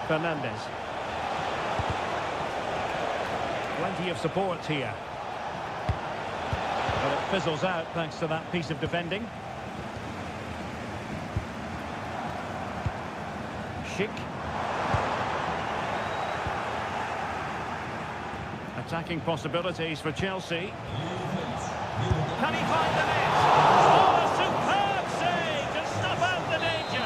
Fernandez. Plenty of support here. But it fizzles out thanks to that piece of defending. Schick. Attacking possibilities for Chelsea. Can he find the net? Oh, a superb save to snuff out the danger.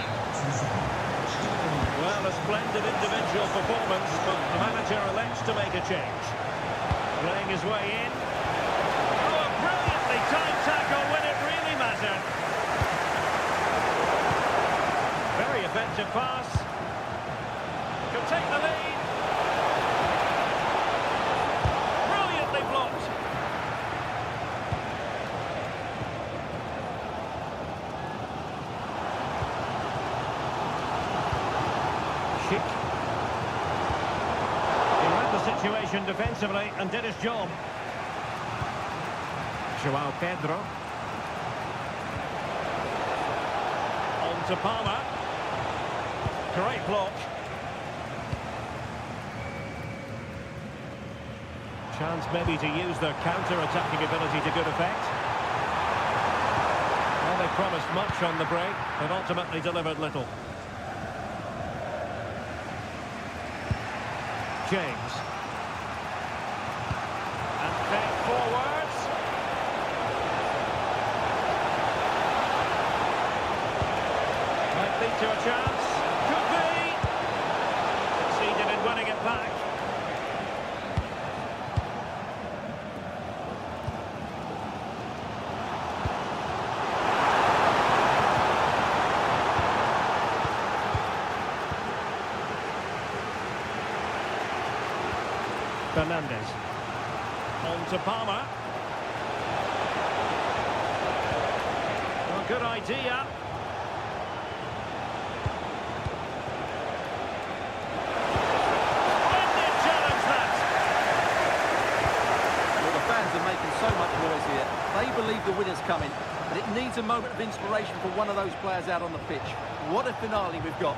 Well, a splendid individual performance, but the manager elects to make a change. Playing his way in. Oh, a brilliantly timed tackle when it really mattered. Very effective pass. Could take the lead. Brilliantly blocked. Schick. He read the situation defensively and did his job. Joao Pedro. On to Palmer. Great block. Chance maybe to use their counter-attacking ability to good effect. Well, they promised much on the break, but ultimately delivered little. James. And back forwards. Might lead to a chance. Could be. Succeeded in winning it back. Fernandez. On to Palmer. Well, good idea. Splendid challenge, that. Well, the fans are making so much noise here. They believe the winner's coming, but it needs a moment of inspiration for one of those players out on the pitch. What a finale we've got.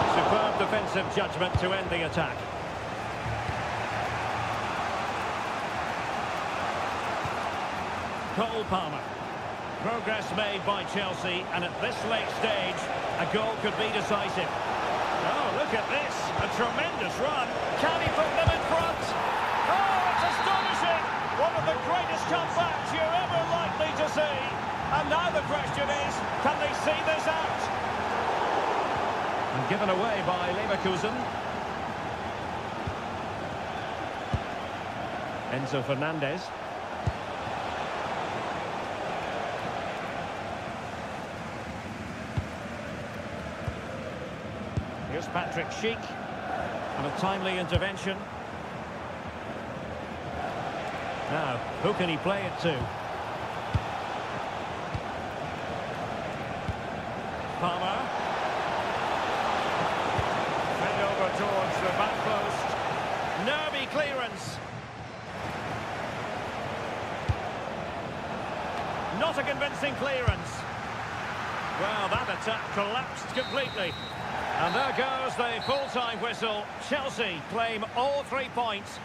Superb defensive judgment to end the attack. Cole Palmer. Progress made by Chelsea, and at this late stage, a goal could be decisive. Oh, look at this. A tremendous run. Can he put them in front? Oh, it's astonishing. One of the greatest comebacks you're ever likely to see. And now the question is, can they see this out? And given away by Leverkusen. Enzo Fernandez. Here's Patrick Schick. And a timely intervention. Now, who can he play it to? Palmer. Fed over towards the back post. Nervy clearance. Not a convincing clearance. Well, that attack collapsed completely. And there goes the full-time whistle. Chelsea claim all 3 points.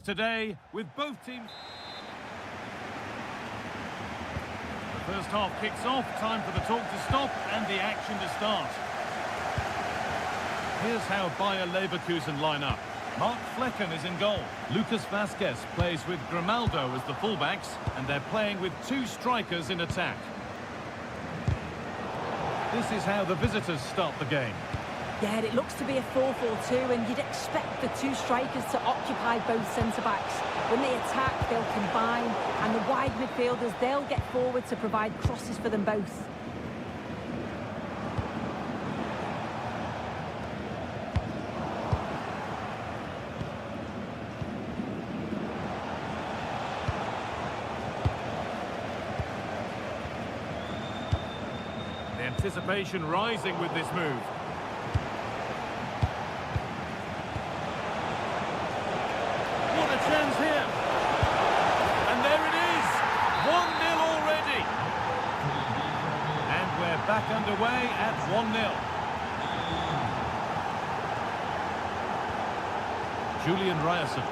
Today, with both teams. The first half kicks off, time for the talk to stop and the action to start. Here's how Bayer Leverkusen line up. Mark Flecken is in goal. Lucas Vazquez plays with Grimaldo as the fullbacks, and they're playing with 2 strikers in attack. This is how the visitors start the game. Yeah, it looks to be a 4-4-2, and you'd expect the 2 strikers to occupy both centre-backs. When they attack, they'll combine, and the wide midfielders, they'll get forward to provide crosses for them both. The anticipation rising with this move. Chance here, and there it is, 1-0 already, and we're back underway at 1-0. Julian Ryerson,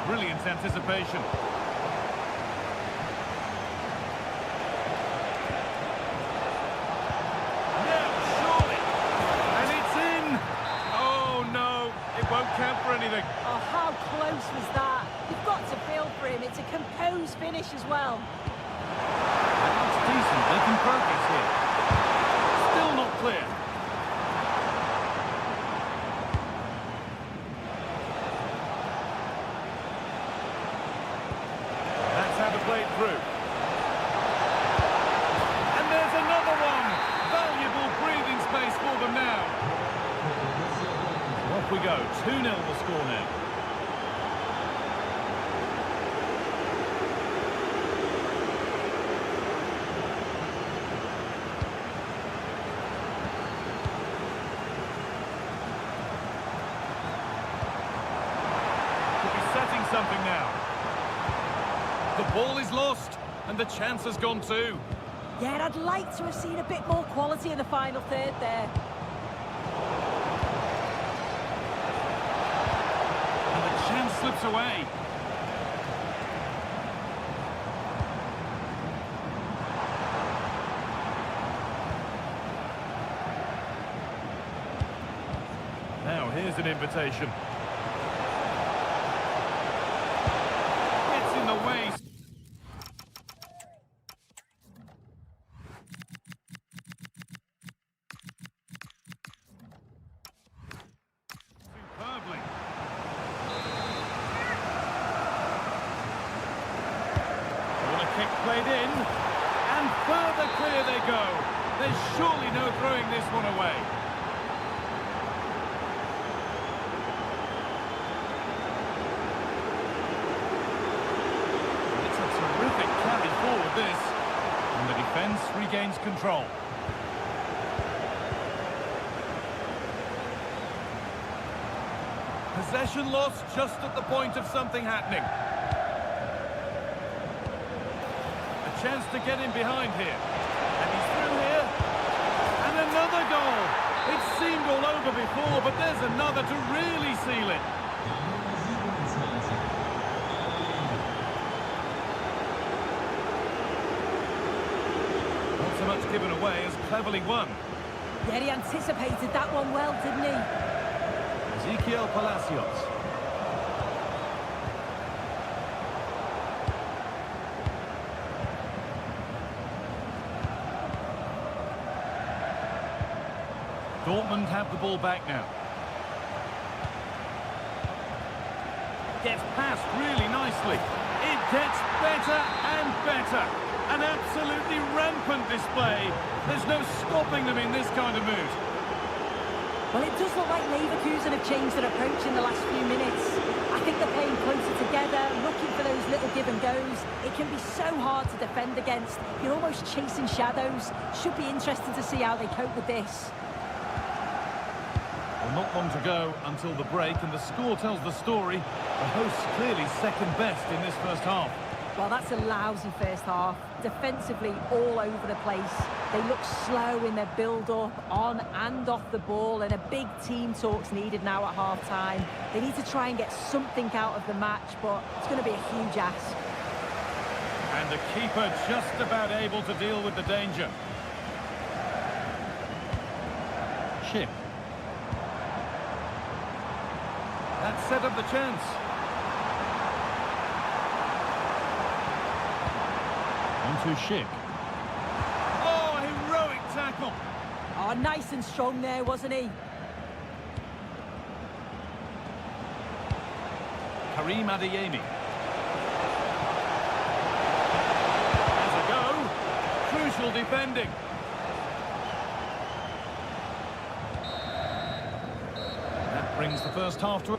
brilliant anticipation. Now, surely. And it's in. Oh, no. It won't count for anything. Oh, how close was that? You've got to feel for him. It's a composed finish as well. That looks decent. Making progress here. Still not clear. That's how to play it through. And there's another one. Valuable breathing space for them now. Off we go. 2-0 the score now. Setting something now. The ball is lost, and the chance has gone too. Yeah, I'd like to have seen a bit more quality in the final third there. And the chance slips away. Now, here's an invitation. In the way. Superbly. Corner kick played in, and further clear they go. There's surely no throwing this one away. This, and the defence regains control. Possession lost just at the point of something happening. A chance to get in behind here. And he's through here. And another goal. It seemed all over before, but there's another to really seal it. So much given away as cleverly won. Yeah, he anticipated that one well, didn't he? Ezequiel Palacios. Dortmund have the ball back now. Gets past really nicely. It gets better and better. An absolutely rampant display. There's no stopping them in this kind of mood. Well, it does look like Leverkusen have changed their approach in the last few minutes. I think they're playing closer together, looking for those little give and goes. It can be so hard to defend against. You're almost chasing shadows. Should be interesting to see how they cope with this. Well, not long to go until the break, and the score tells the story. The hosts clearly second best in this first half. Well, that's a lousy first half. Defensively, all over the place. They look slow in their build-up, on and off the ball, and a big team talk's needed now at half-time. They need to try and get something out of the match, but it's going to be a huge ask. And the keeper just about able to deal with the danger. Chip. That set up the chance. On to Schick. Oh, heroic tackle. Oh, nice and strong there, wasn't he? Karim Adeyemi. Has a go. Crucial defending. That brings the first half to...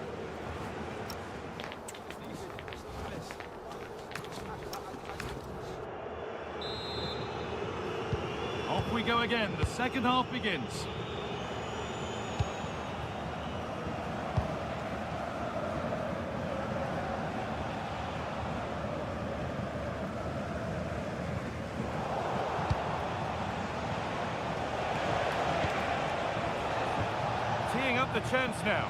Off we go again. The second half begins. Teeing up the chance now.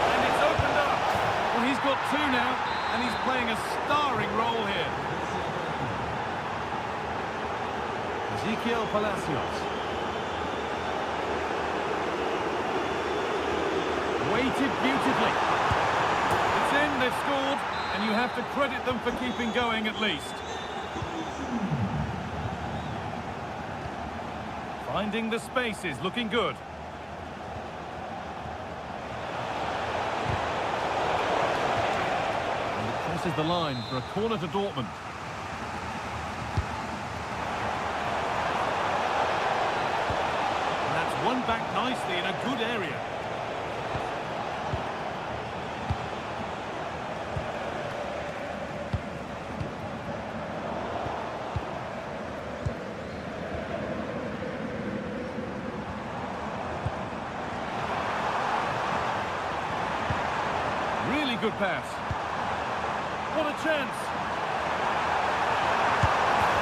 And it's opened 2 now, and he's playing a starring role here. Ezequiel Palacios. Weighted beautifully. It's in, they've scored, and you have to credit them for keeping going at least. Finding the spaces, looking good. And it crosses the line for a corner to Dortmund. And that's won back nicely in a good area. Good pass. What a chance.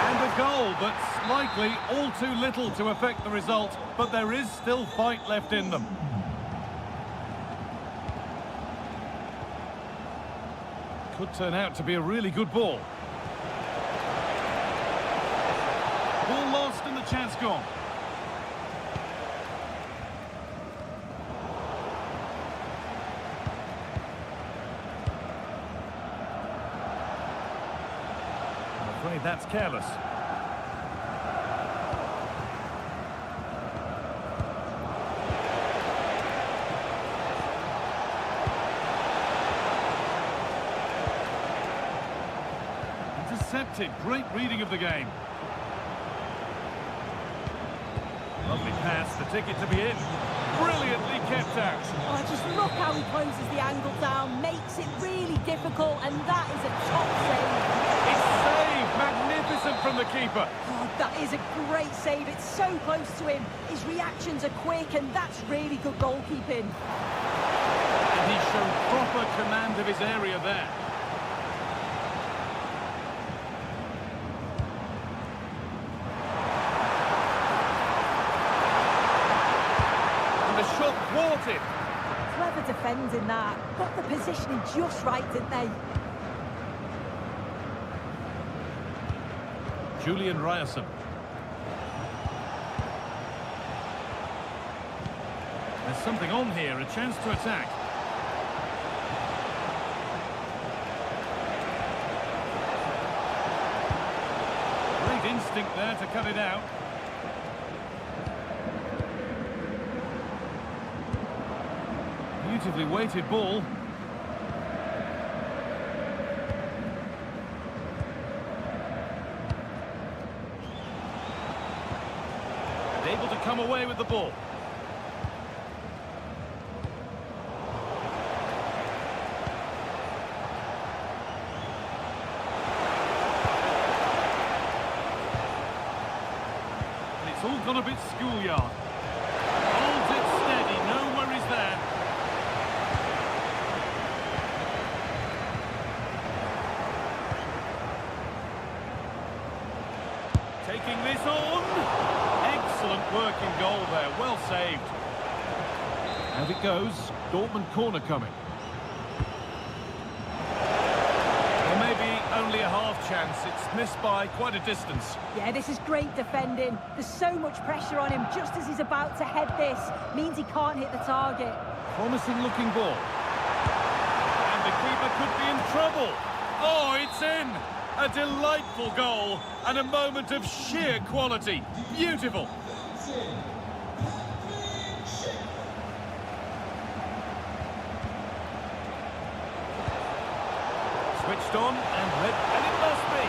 And a goal, but slightly all too little to affect the result, but there is still fight left in them. Could turn out to be a really good ball. Ball lost and the chance gone. That's careless. Intercepted. Great reading of the game. Lovely pass, the ticket to be in. Brilliantly kept out. Oh, just look how he closes the angle down, makes it really difficult, and that is a top save. It's saved, magnificent from the keeper. Oh, that is a great save, it's so close to him. His reactions are quick, and that's really good goalkeeping. And he's shown proper command of his area there. Shot thwarted. Clever defending that. Got the positioning just right, didn't they? Julian Ryerson. There's something on here, a chance to attack. Great instinct there to cut it out. Beautifully weighted ball. And able to come away with the ball. And it's all gone a bit schoolyard. Holds it steady, no worries there. Taking this on. Excellent work in goal there. Well saved. Out it goes. Dortmund corner coming. Well, maybe only a half chance. It's missed by quite a distance. Yeah, this is great defending. There's so much pressure on him just as he's about to head this. Means he can't hit the target. Promising looking ball. And the keeper could be in trouble. Oh, it's in. A delightful goal and a moment of sheer quality. Beautiful. Switched on and it must be.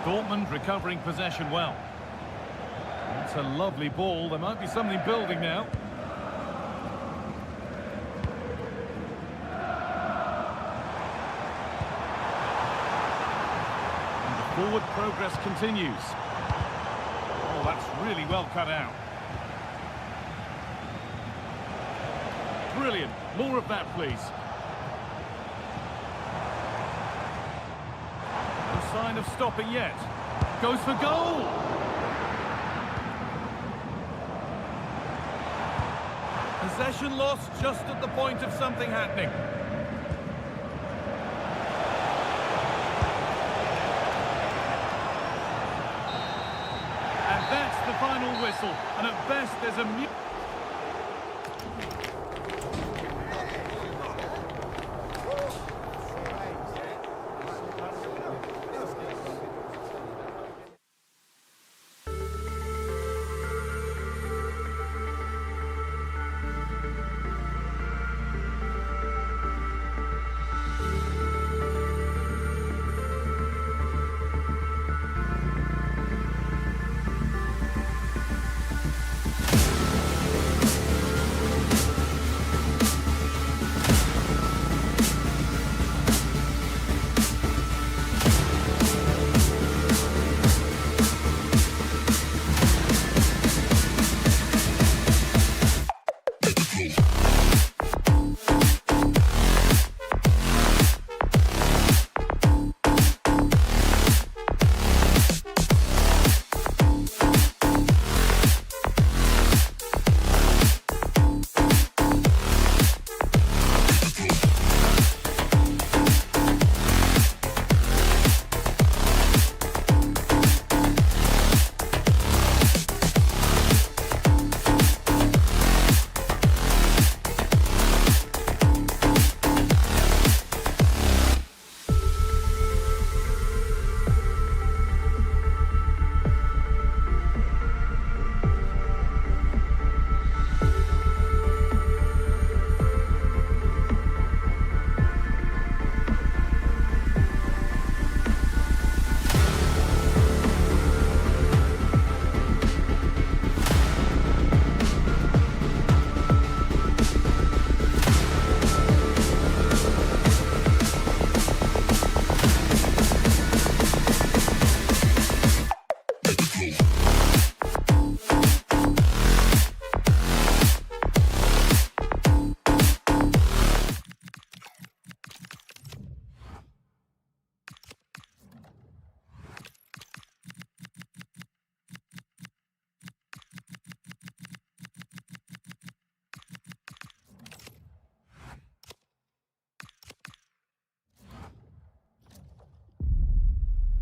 Dortmund recovering possession well. It's a lovely ball. There might be something building now. And the forward progress continues. Oh, that's really well cut out. Brilliant. More of that, please. No sign of stopping yet. Goes for goal! Possession lost just at the point of something happening. And that's the final whistle. And at best, there's a...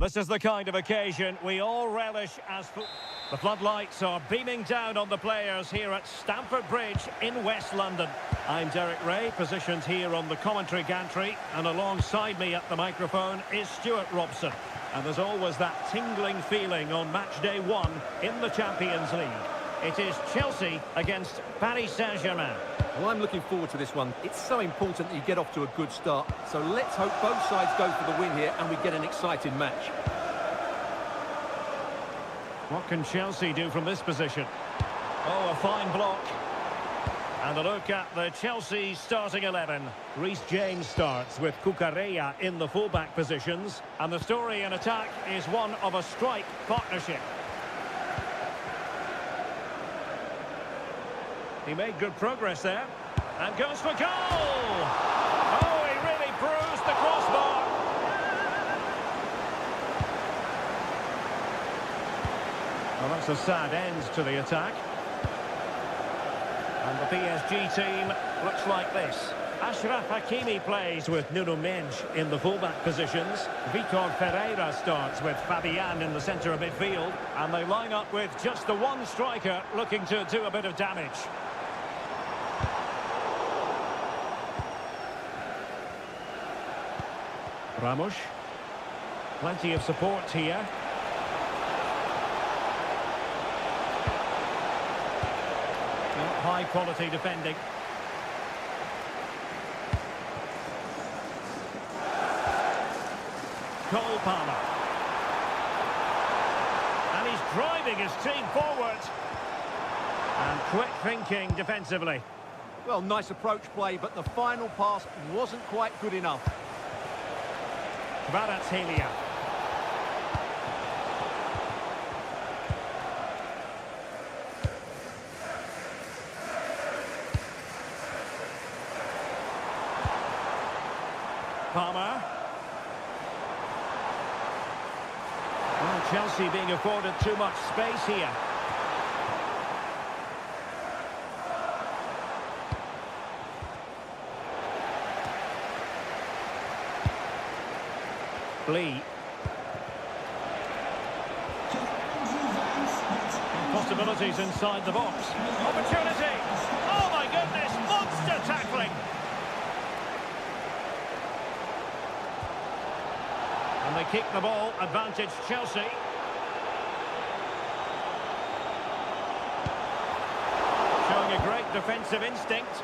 This is the kind of occasion we all relish as the floodlights are beaming down on the players here at Stamford Bridge in West London. I'm Derek Ray, positioned here on the commentary gantry, and alongside me at the microphone is Stuart Robson. And there's always that tingling feeling on match day 1 in the Champions League. It is Chelsea against Paris Saint-Germain. Well, I'm looking forward to this one. It's so important that you get off to a good start. So let's hope both sides go for the win here and we get an exciting match. What can Chelsea do from this position? Oh, a fine block. And a look at the Chelsea starting 11. Reece James starts with Cucurella in the fullback positions. And the story in attack is one of a strike partnership. He made good progress there. And goes for goal! Oh, he really bruised the crossbar. Well, that's a sad end to the attack. And the PSG team looks like this. Achraf Hakimi plays with Nuno Mendes in the fullback positions. Vitor Ferreira starts with Fabian in the centre of midfield. And they line up with just the one striker looking to do a bit of damage. Ramos. Plenty of support here. High quality defending. Cole Palmer. And he's driving his team forward. And quick thinking defensively. Well, nice approach play, but the final pass wasn't quite good enough. Kvaratskhelia. Palmer. Well, Chelsea being afforded too much space here. Lee. Possibilities inside the box. Opportunity! Oh my goodness, monster tackling! And they keep the ball, advantage Chelsea. Showing a great defensive instinct.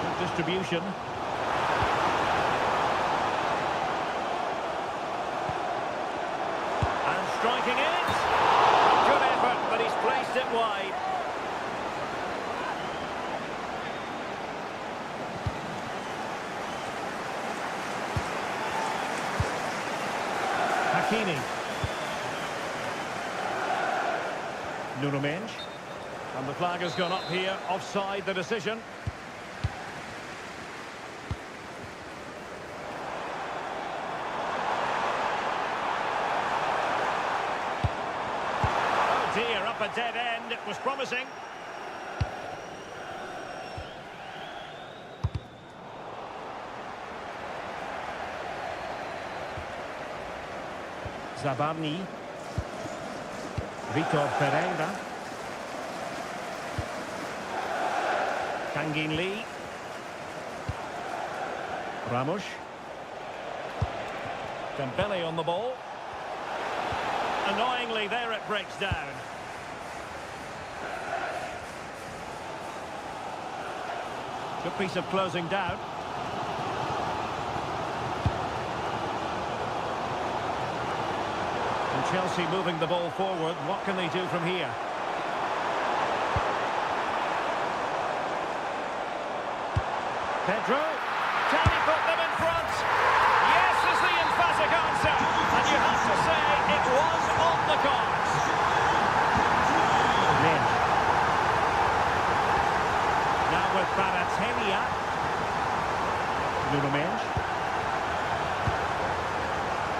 Good distribution. And striking it. Good effort, but he's placed it wide. Hakimi. Nuno Mendes. And the flag has gone up here, offside the decision. Oh dear, up a dead end, it was promising. Zabarni. Vitor Pereira. Kangin Lee. Ramos. Dembele on the ball. Annoyingly, there it breaks down. Good piece of closing down. And Chelsea moving the ball forward. What can they do from here? Pedro, can he put them in front? Yes is the emphatic answer, and you have to say it was on the cards. Mendes. Now with Baratelia. Nuno Mendes.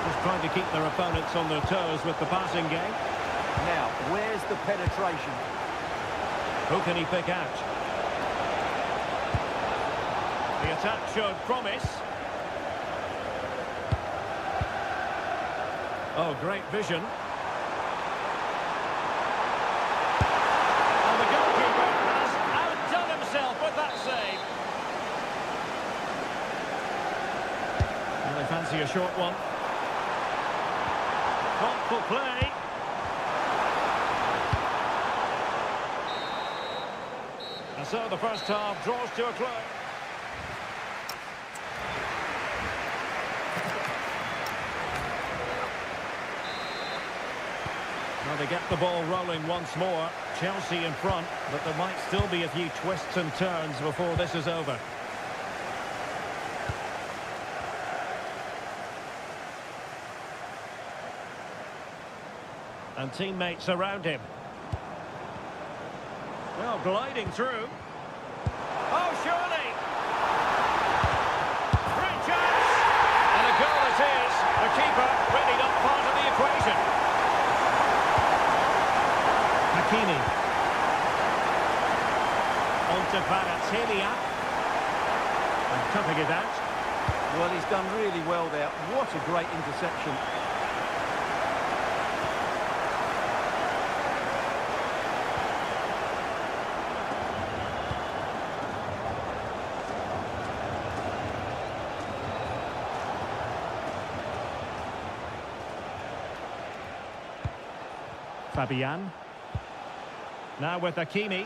Just trying to keep their opponents on their toes with the passing game. Now, where's the penetration? Who can he pick out? The attack showed promise. Oh, great vision. And the goalkeeper has outdone himself with that save. And they fancy a short one. Thoughtful play. And so the first half draws to a close. Well, they get the ball rolling once more. Chelsea in front, but there might still be a few twists and turns before this is over. And teammates around him. Well, gliding through. Oh, surely! Great chance! And a goal it is. The keeper really not part of the equation. Hakimi. On to Baratelia. And cutting it out. Well, he's done really well there. What a great interception. Fabian. Now with Hakimi.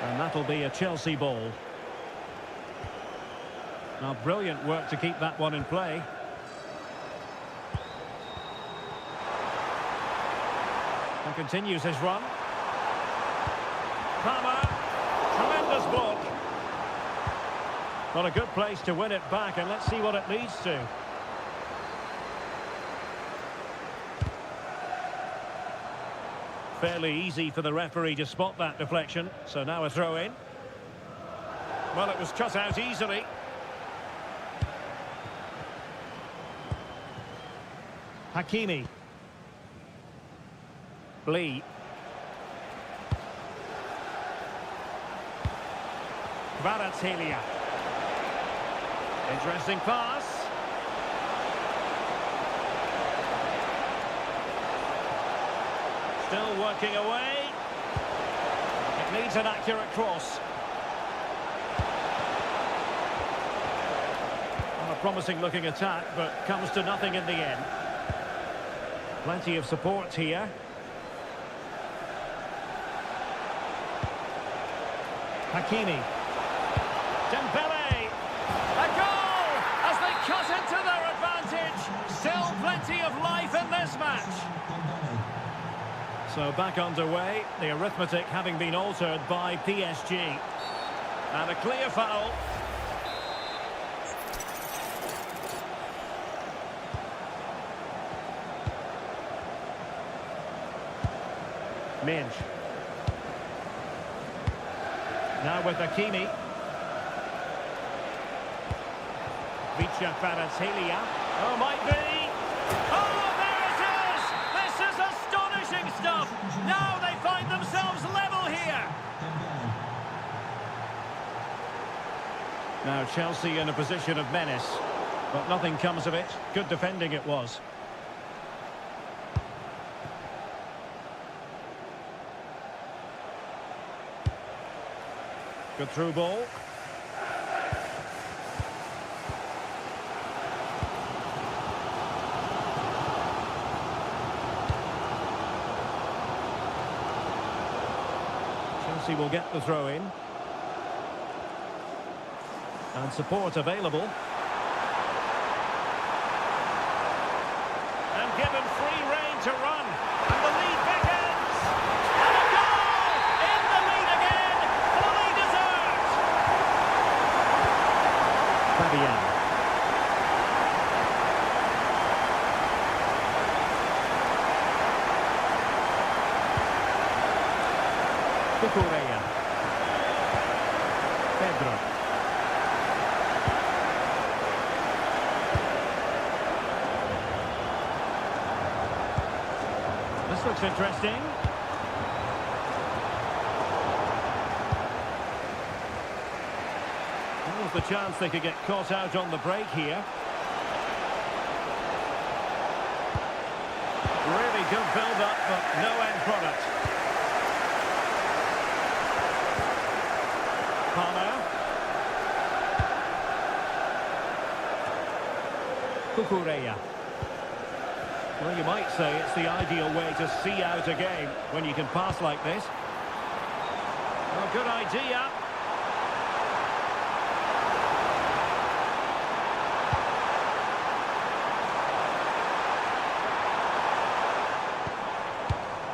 And that'll be a Chelsea ball. Now, brilliant work to keep that one in play. And continues his run. Palmer. Tremendous block. Not a good place to win it back, and let's see what it leads to. Fairly easy for the referee to spot that deflection. So now a throw in. Well, it was cut out easily. Hakimi. Lee. Kvaratskhelia. Interesting pass. Still working away. It needs an accurate cross. Well, a promising looking attack, but comes to nothing in the end. Plenty of support here. Hakimi. Dembele. A goal as they cut into their advantage. Still plenty of life in this match. So back underway, the arithmetic having been altered by PSG. And a clear foul. Minge. Now with Hakimi. Kvaratskhelia. Oh, might be. Oh, there it is! This is astonishing stuff! Now they find themselves level here! Now Chelsea in a position of menace, but nothing comes of it. Good defending it was. Good through ball. Chelsea will get the throw in. And support available. And given free rein to run. And the lead beckons. And a goal! In the lead again. Fully deserved. Fabian. Cucurella. Pedro. This looks interesting. There was the chance they could get caught out on the break here. Really good build-up, but no end product. Palmer. Cucurella. Well, you might say it's the ideal way to see out a game when you can pass like this. Well, good idea.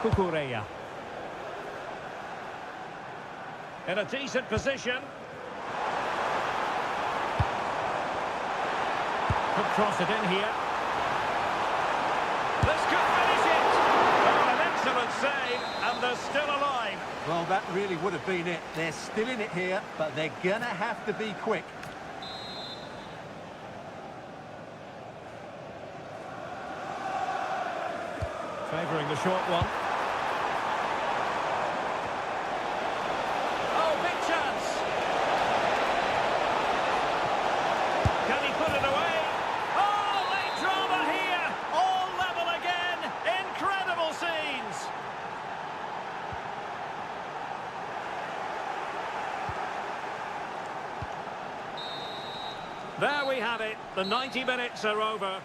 Cucurella. In a decent position. Could cross it in here. This could finish it! Oh, an excellent save, and they're still alive. Well, that really would have been it. They're still in it here, but they're going to have to be quick. Favouring the short one. Oh, big chance! Can he put it away? Oh, late drama here! All level again! Incredible scenes! There we have it. The 90 minutes are over.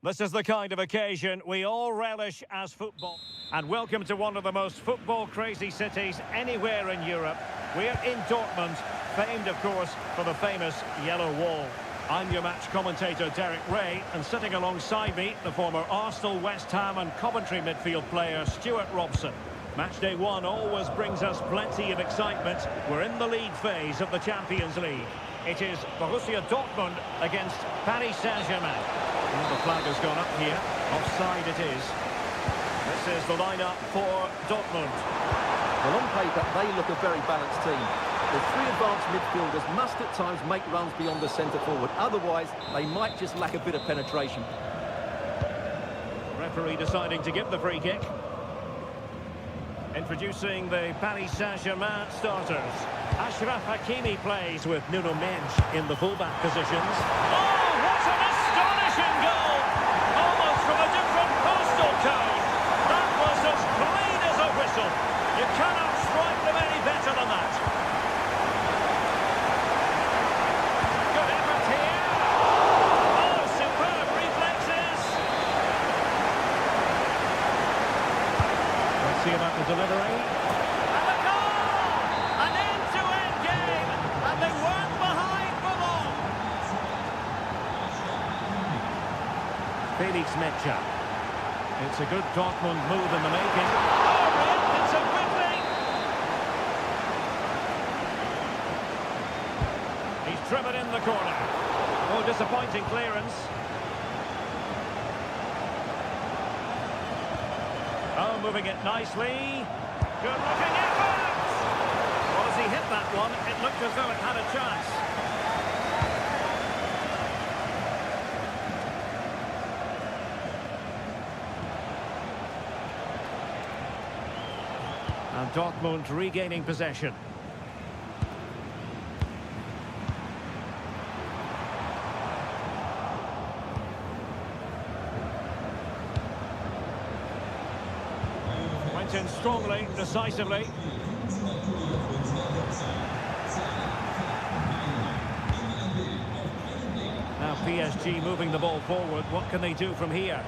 This is the kind of occasion we all relish as football. And welcome to one of the most football-crazy cities anywhere in Europe. We're in Dortmund, famed, of course, for the famous Yellow Wall. I'm your match commentator, Derek Ray, and sitting alongside me, the former Arsenal, West Ham and Coventry midfield player, Stuart Robson. Match day one always brings us plenty of excitement. We're in the league phase of the Champions League. It is Borussia Dortmund against Paris Saint-Germain. The flag has gone up here. Offside it is. This is the lineup for Dortmund. Well, on paper, they look a very balanced team. The three advanced midfielders must at times make runs beyond the centre forward. Otherwise, they might just lack a bit of penetration. Referee deciding to give the free kick. Introducing the Paris Saint-Germain starters. Achraf Hakimi plays with Nuno Mendes in the fullback positions. Oh, what an astonishing goal! Almost from a different postal code. That was as clean as a whistle. You cannot strike them any better than that. Good effort here. Oh, superb reflexes. Let's see about the delivery. And the goal! An end-to-end game, and they weren't behind for long. Felix Mecha. It's a good Dortmund move in the making. Oh, reacted so quickly! He's driven in the corner. Oh, disappointing clearance. Oh, moving it nicely. Good looking effort! Well, as he hit that one, it looked as though it had a chance. And Dortmund regaining possession. Went in strongly, decisively. Now PSG moving the ball forward. What can they do from here?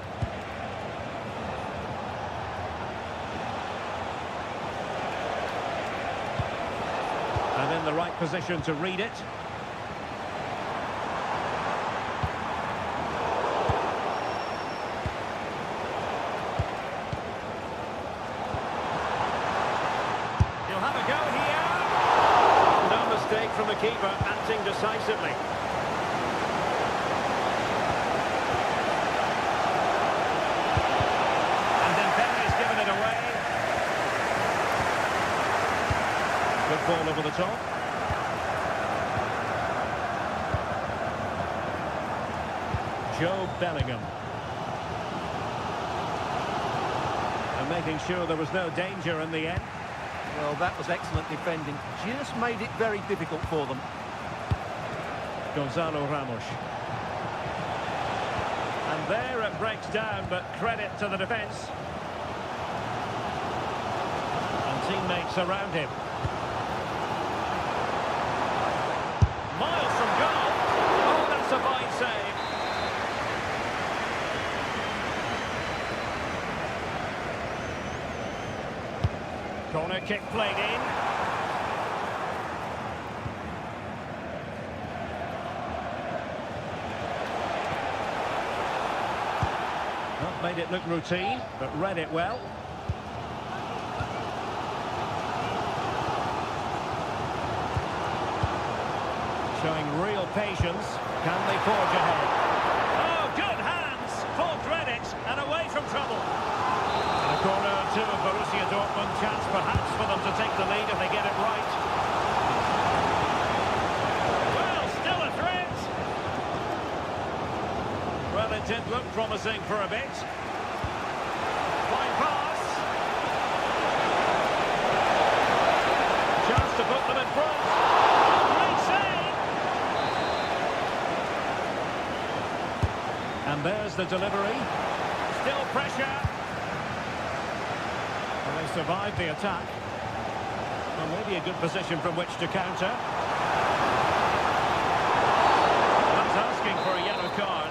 And in the right position to read it. He'll have a go here. No mistake from the keeper, acting decisively. And then Perez given it away. Good ball over the top. Joe Bellingham. And making sure there was no danger in the end. Well, that was excellent defending. Just made it very difficult for them. Gonzalo Ramos. And there it breaks down, but credit to the defence. And teammates around him. Miles from goal. Oh, that's a fine save. Corner kick played in. Not made it look routine, but read it well. Showing real patience. Can they forge ahead? Oh, good hands! Full credit and away from trouble. And a corner to Borussia Dortmund. Chance perhaps for them to take the lead if they get it right. Well, still a threat. Well, it did look promising for a bit. Fine pass. Chance to put them in front. Great save. And there's the delivery. Still pressure. Well, they survived the attack. Well, maybe a good position from which to counter. That's asking for a yellow card.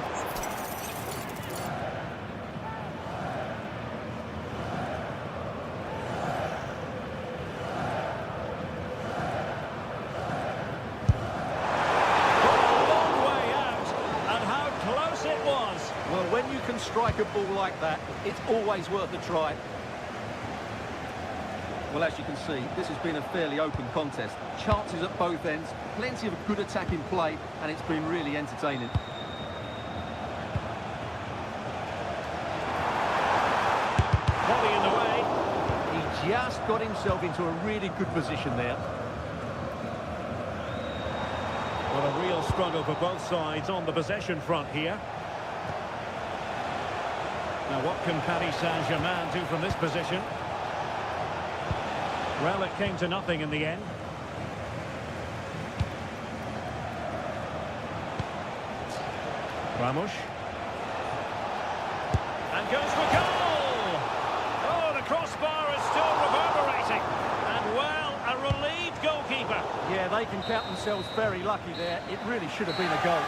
take a ball like that, it's always worth a try. Well, as you can see, this has been a fairly open contest. Chances at both ends, plenty of good attacking play, and it's been really entertaining. Volley in the way. He just got himself into a really good position there. Well, a real struggle for both sides on the possession front here. Now, what can Paris Saint-Germain do from this position? Well, it came to nothing in the end. Ramos. And goes for goal! Oh, the crossbar is still reverberating. And, well, a relieved goalkeeper. Yeah, they can count themselves very lucky there. It really should have been a goal.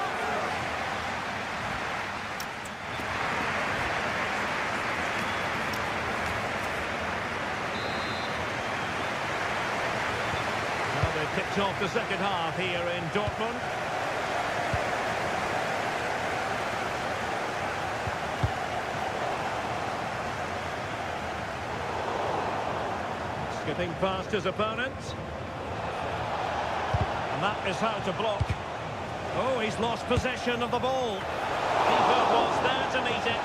Well, they've kicked off the second half here in Dortmund. Skipping past his opponent. And that is how to block. Oh, he's lost possession of the ball. Keeper was there to meet it.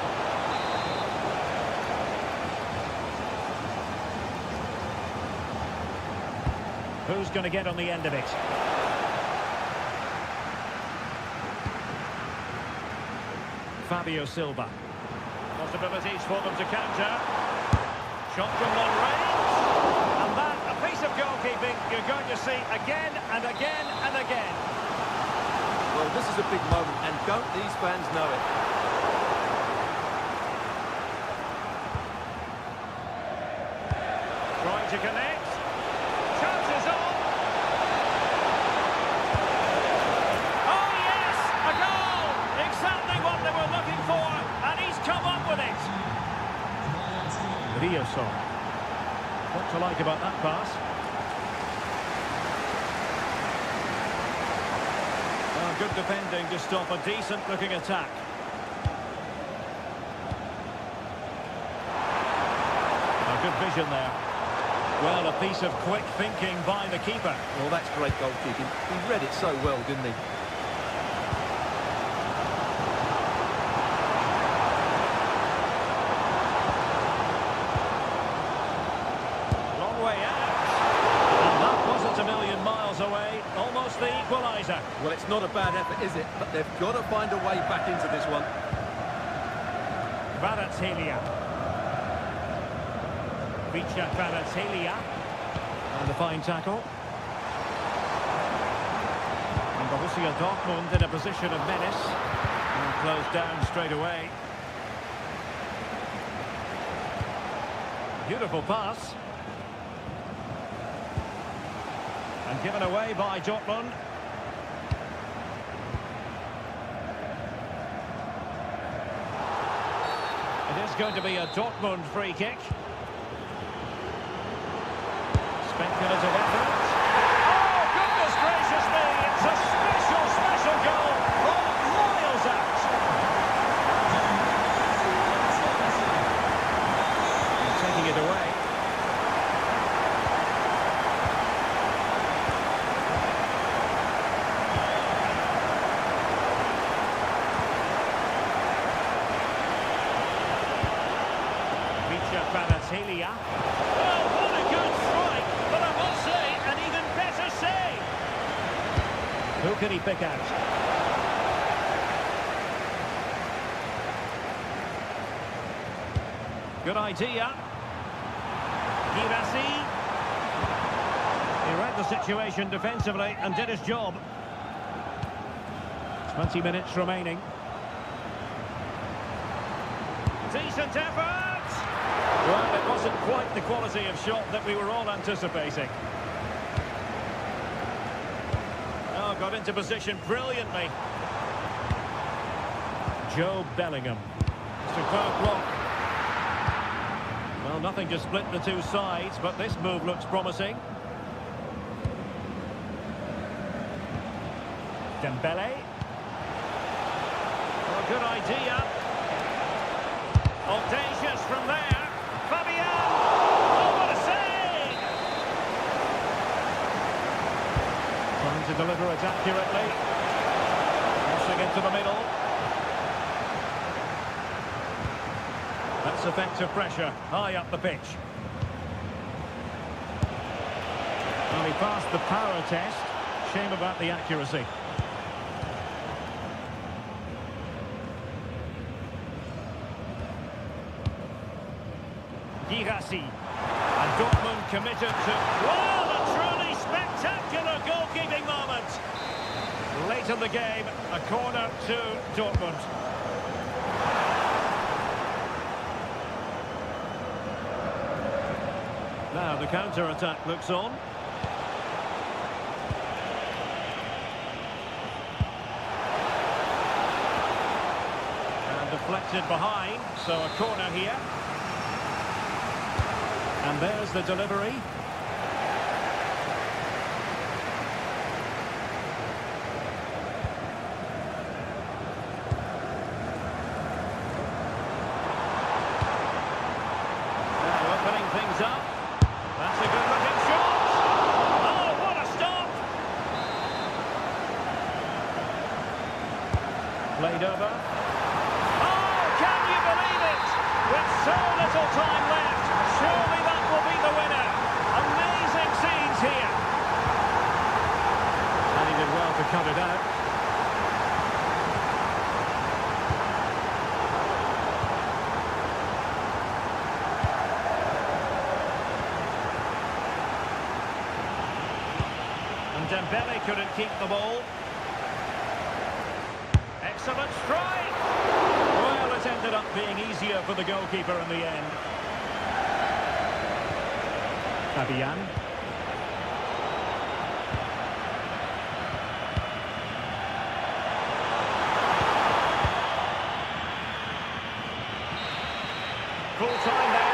Who's going to get on the end of it? Fabio Silva. Possibilities for them to counter. Shot from long range. And that, a piece of goalkeeping you're going to see again and again and again. Well, this is a big moment, and don't these fans know it? Trying to connect. Chances on. Oh, yes! A goal! Exactly what they were looking for, and he's come up with it. Video song. What to like about that pass? Oh, good defending to stop a decent-looking attack. Oh, good vision there. Well, a piece of quick thinking by the keeper. Well, that's great goalkeeping. He read it so well, didn't he? Long way out. And that wasn't a million miles away. Almost the equaliser. Well, it's not a bad effort, is it? But they've got to find a way back into this one. Kvaratskhelia. Vicha Kvaratskhelia. And a fine tackle. And Borussia Dortmund in a position of menace. And closed down straight away. Beautiful pass. And given away by Dortmund. It is going to be a Dortmund free kick. Speculative effort. Oh, goodness gracious me! It's a special, special goal from miles out. And taking it away. Vicha Kvaratskhelia. Oh, what a good strike! But I must say, an even better save. Who can he pick out? Good idea. Girassi. He read the situation defensively and did his job. 20 minutes remaining. Decent effort! Well, it wasn't quite the quality of shot that we were all anticipating. Oh, got into position brilliantly. Joe Bellingham. Superb block. Well, nothing to split the two sides, but this move looks promising. Dembele. Oh, good idea. through it accurately. Crossing into the middle. That's effective pressure, high up the pitch. Well, he passed the power test. Shame about the accuracy. Girassi. And Dortmund committed to... Well, a truly spectacular goalkeeping moment. Late in the game, a corner to Dortmund. Now the counter-attack looks on. And deflected behind, so a corner here. And there's the delivery. Now opening things up. That's a good-looking shot. Oh, what a stop! Played over. Oh, can you believe it? With so little time left, surely that will be the winner. Amazing scenes here. And he did well to cut it out. And Dembele couldn't keep the ball. Excellent strike. Well, it ended up being easier for the goalkeeper in the end. Fabian. Full time there.